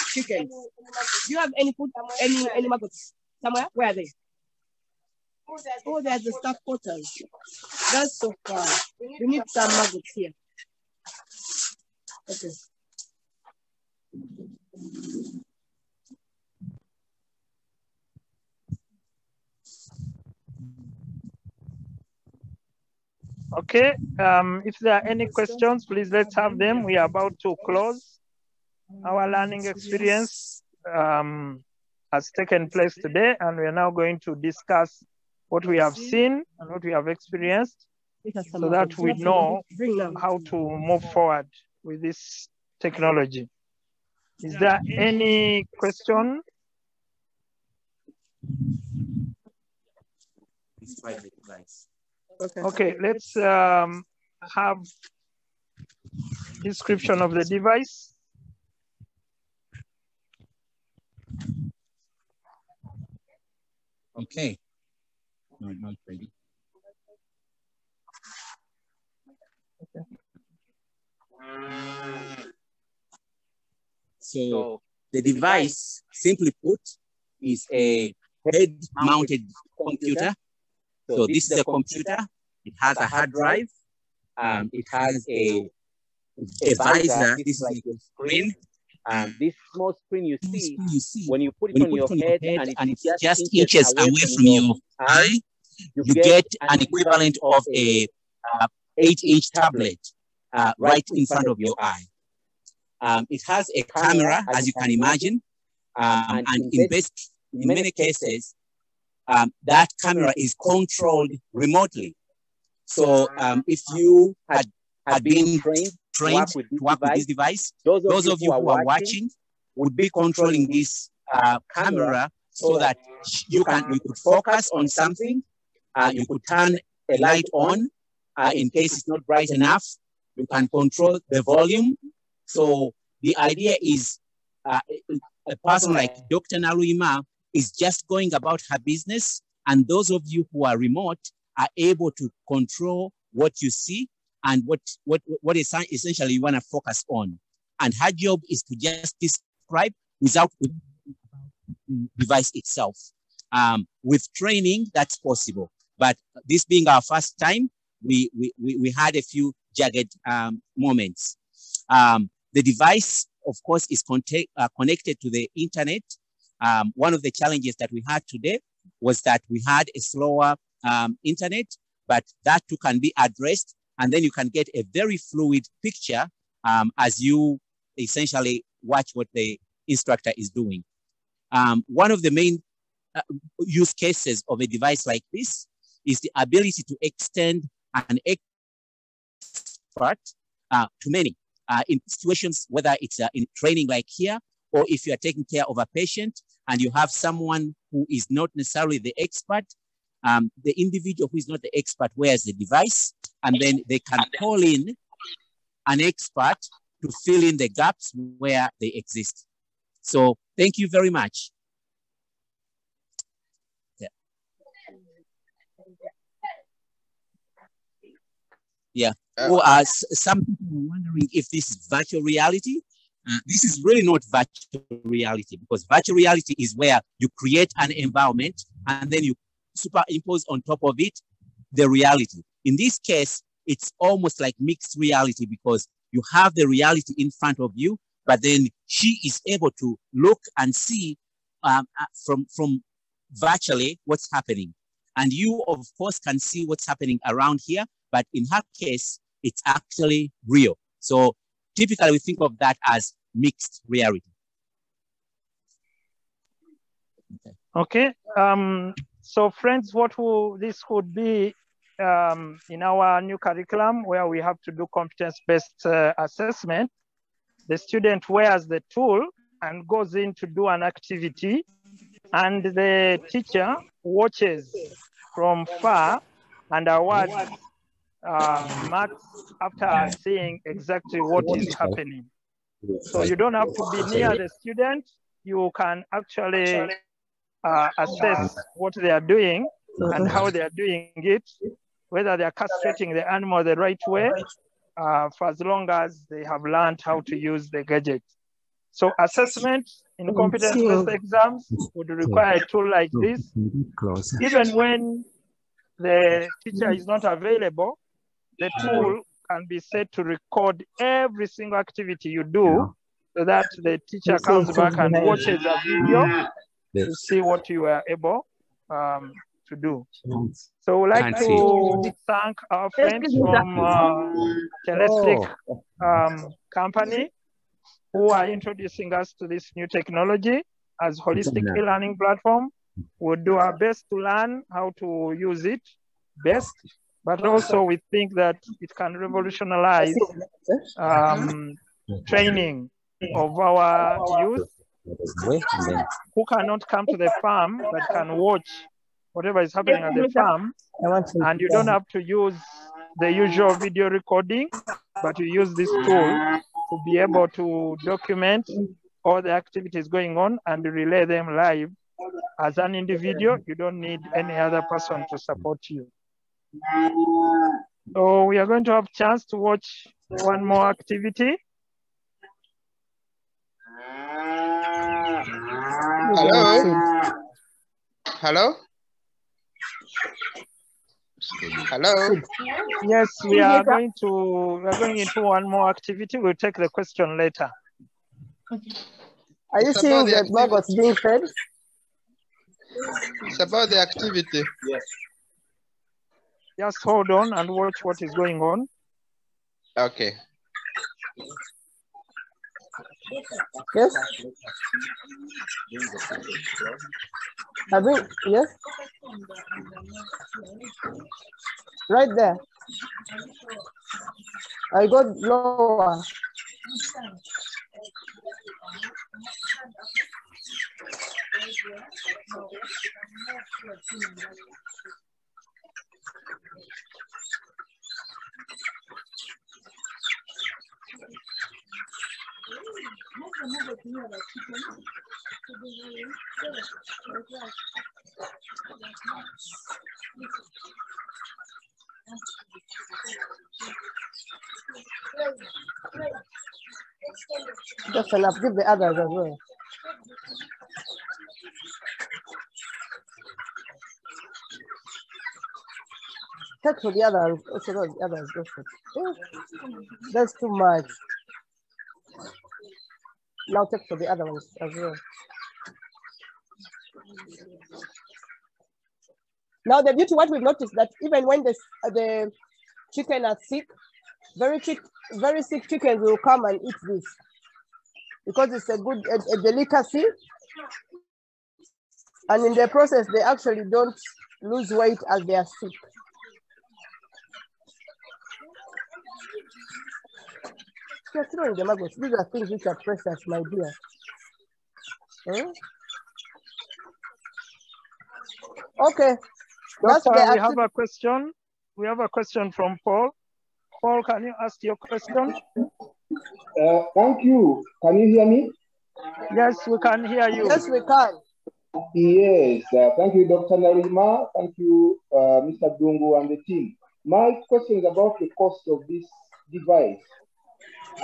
chickens. Do you have any food, any maggots somewhere? Where are they? Oh, there's the staff quarters. That's so far. We need some maggots here. Okay. Okay, if there are any questions, please let's have them. We are about to close. Our learning experience has taken place today, and we are now going to discuss what we have seen and what we have experienced, so that we know how to move forward with this technology. Is there any question? Okay, let's have description of the device. Okay. No, not ready. Okay. So the device, simply put, is a head-mounted computer. So this is a computer. It has a hard drive. It has a visor. This is like a screen. This small screen you see, when you put it on your head and it just inches away from your eye, you get an equivalent of a 8-inch tablet right in front of your eye. It has a camera, as you can imagine, and in many cases, that camera is controlled remotely. So if you had been trained to work with this device, those of you who are watching would be controlling this camera so that you could focus on something. You could turn a light on in case it's not bright enough. You can control the volume. So the idea is a person like Dr. Naruima is just going about her business, and those of you who are remote are able to control what you see and what essentially you want to focus on. And her job is to just describe without the device itself. With training, that's possible. But this being our first time, we had a few jagged moments. The device, of course, is connected to the internet. One of the challenges that we had today was that we had a slower internet, but that too can be addressed, and then you can get a very fluid picture as you essentially watch what the instructor is doing. One of the main use cases of a device like this is the ability to extend an expert to many in situations, whether it's in training like here, or if you are taking care of a patient and you have someone who is not necessarily the expert, the individual who is not the expert wears the device, and then they can call in an expert to fill in the gaps where they exist. So thank you very much. Yeah. Some people are wondering if this is virtual reality. This is really not virtual reality, because virtual reality is where you create an environment and then you superimpose on top of it the reality. In this case, it's almost like mixed reality, because you have the reality in front of you, but then she is able to look and see from virtually what's happening. And you, of course, can see what's happening around here, but in her case, it's actually real. So typically we think of that as mixed reality. Okay. So friends, this could be in our new curriculum where we have to do competence-based assessment. The student wears the tool and goes in to do an activity, and the teacher watches from far and awards marks after seeing exactly what is happening. So you don't have to be near the student. You can actually assess what they are doing and how they are doing it, whether they are castrating the animal the right way, for as long as they have learned how to use the gadget. So assessment in competence-based exams would require a tool like this. Even when the teacher is not available, the tool can be set to record every single activity you do, so that the teacher comes back and watches a video to see what you were able to do. So we'd like to thank our friends from Tellestic Company, who are introducing us to this new technology as holistic e-learning platform. We'll do our best to learn how to use it best, but also we think that it can revolutionize training of our youth who cannot come to the farm, but can watch whatever is happening at the farm. And you don't have to use the usual video recording, but you use this tool to be able to document all the activities going on and relay them live. As an individual, you don't need any other person to support you. So we are going to have a chance to watch one more activity. Hello? Hello? Hello? Yes, we are going into one more activity. We'll take the question later. Are you seeing that maggots being fed? It's about the activity. Yes. Just hold on and watch what is going on. Okay. Yes. I think, yes. Right there. I got lower. Just enough, give the others as well. Take for the others. Also, no, the others. That's too much. Now take for the other ones as well. Now the beauty, what we've noticed that even when the chicken are sick, very sick chickens will come and eat this because it's a good a delicacy, and in the process they actually don't lose weight as they are sick. You're throwing the maggots. These are things which are precious, my dear. Huh? Okay. Doctor, we have a question. We have a question from Paul. Paul, can you ask your question? Thank you. Can you hear me? Yes, we can hear you. Yes, we can. Yes. Thank you, Dr. Narima. Thank you, Mr. Dungu and the team. My question is about the cost of this device.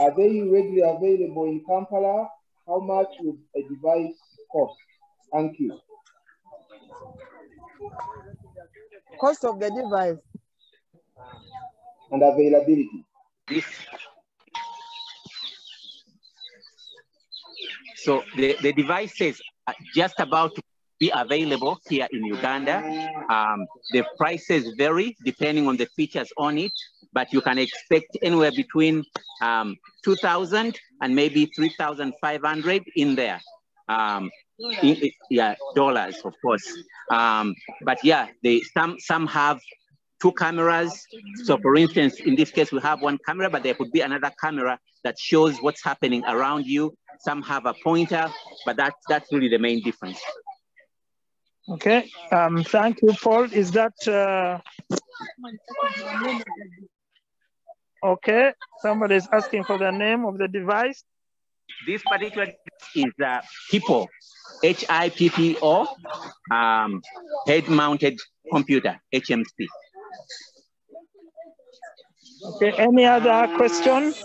Are they readily available in Kampala? How much would a device cost? Thank you. Cost of the device. And availability. So the devices are just about to be available here in Uganda. The prices vary depending on the features on it, but you can expect anywhere between 2,000 and maybe 3,500 in there. Yeah, dollars, of course. But yeah, some have 2 cameras. So for instance, in this case, we have 1 camera, but there could be another camera that shows what's happening around you. Some have a pointer, but that's really the main difference. Okay, thank you, Paul. Is that, okay, somebody's asking for the name of the device. This particular is HIPPO, HIPPO, Head Mounted Computer, HMC. Okay, any other questions?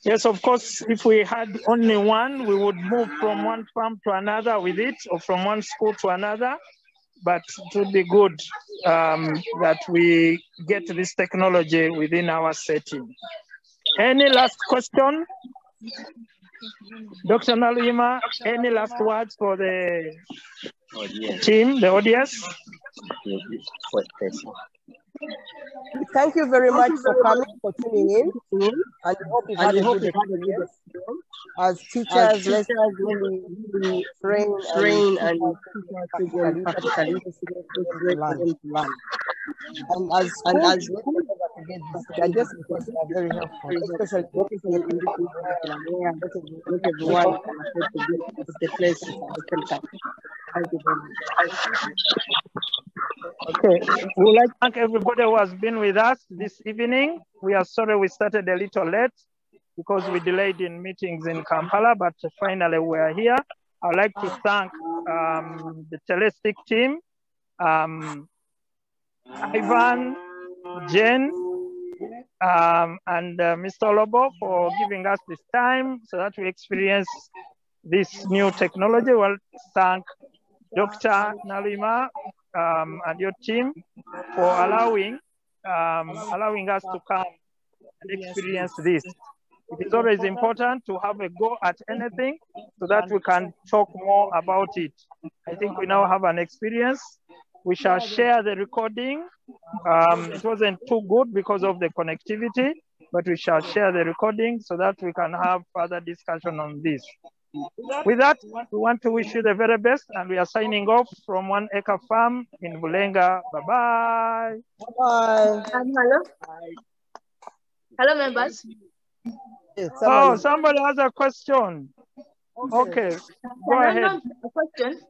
Yes, of course, if we had only one, we would move from one farm to another with it, or from one school to another. But it would be good that we get this technology within our setting. Any last question? Dr. Nalima, any last words for the team, the audience? Thank you very much for coming, for tuning in, and I hope you've had a good experience. As teachers, let's really train and practically learn. And as just because they are very helpful, especially in not everyone can afford to be at the place at the same time. Thank you very much. Okay, we would like to thank everybody who has been with us this evening. We are sorry we started a little late because we delayed in meetings in Kampala, but finally we are here. I would like to thank the Tellestic team, Ivan, Jen, and Mr. Lobo for giving us this time so that we experience this new technology. Well, thank Dr. Nalima and your team for allowing us to come and experience this. It is always important to have a go at anything so that we can talk more about it. I think we now have an experience. We shall share the recording. It wasn't too good because of the connectivity, but we shall share the recording so that we can have further discussion on this. With that, we want to wish you the very best, and we are signing off from 1 Acre Farm in Bulenga. Bye-bye. Bye. Hello. Hello, members. Oh, somebody has a question. Okay, go ahead. A question.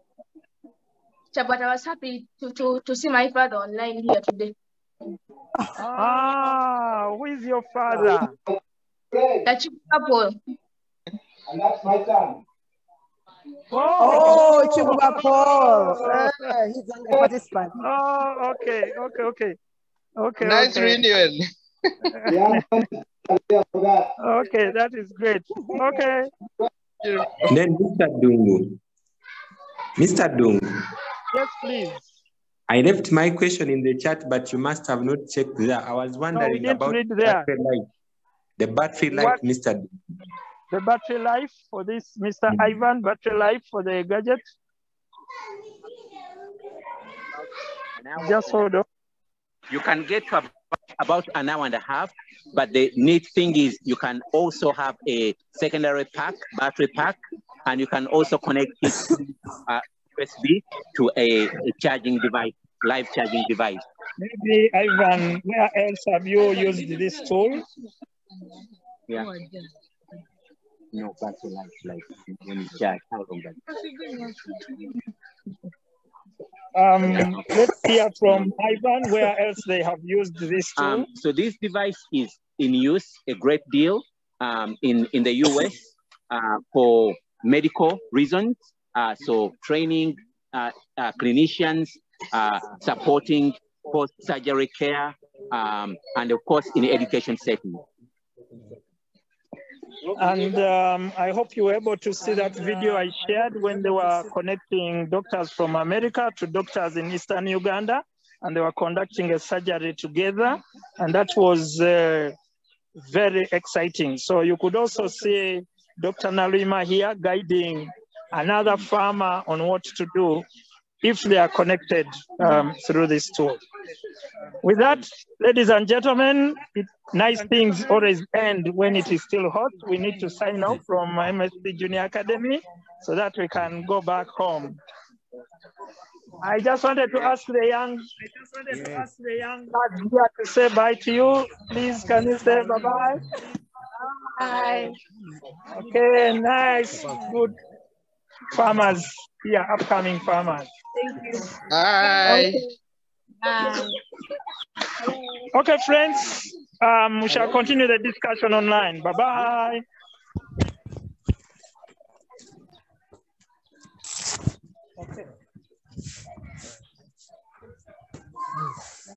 But I was happy to see my father online here today. Ah, who is your father? That's Paul. And that's my son. Oh, Chibuga Paul. He's a participant. Oh, okay. Nice reunion. Okay, that is great. Okay. Then Mr. Dungu. Yes, please. I left my question in the chat, but you must have not checked there. I was wondering about battery life. The battery life, Mr. The battery life for this, Mr. Ivan, battery life for the gadget. Just hold on. You can get to about an hour and a half, but the neat thing is you can also have a secondary pack, battery pack, and you can also connect it USB to a charging device, live charging device. Maybe Ivan, where else have you used this tool? Yeah. No battery life, like when you charge out of that. Let's hear from Ivan where else they have used this tool. So this device is in use a great deal in the US for medical reasons. So training clinicians, supporting post-surgery care, and of course in the education setting. And I hope you were able to see that video I shared when they were connecting doctors from America to doctors in Eastern Uganda, and they were conducting a surgery together. And that was very exciting. So you could also see Dr. Nalima here guiding another farmer on what to do if they are connected through this tool. With that, ladies and gentlemen, nice things always end when it is still hot. We need to sign off from MST Junior Academy so that we can go back home. I just wanted to ask the young lads here to say bye to you. Please, can you say bye-bye? Bye. Okay, nice, good farmers here, upcoming farmers. Thank you. Bye. Okay. Okay, friends, we shall continue the discussion online. Bye-bye. Okay.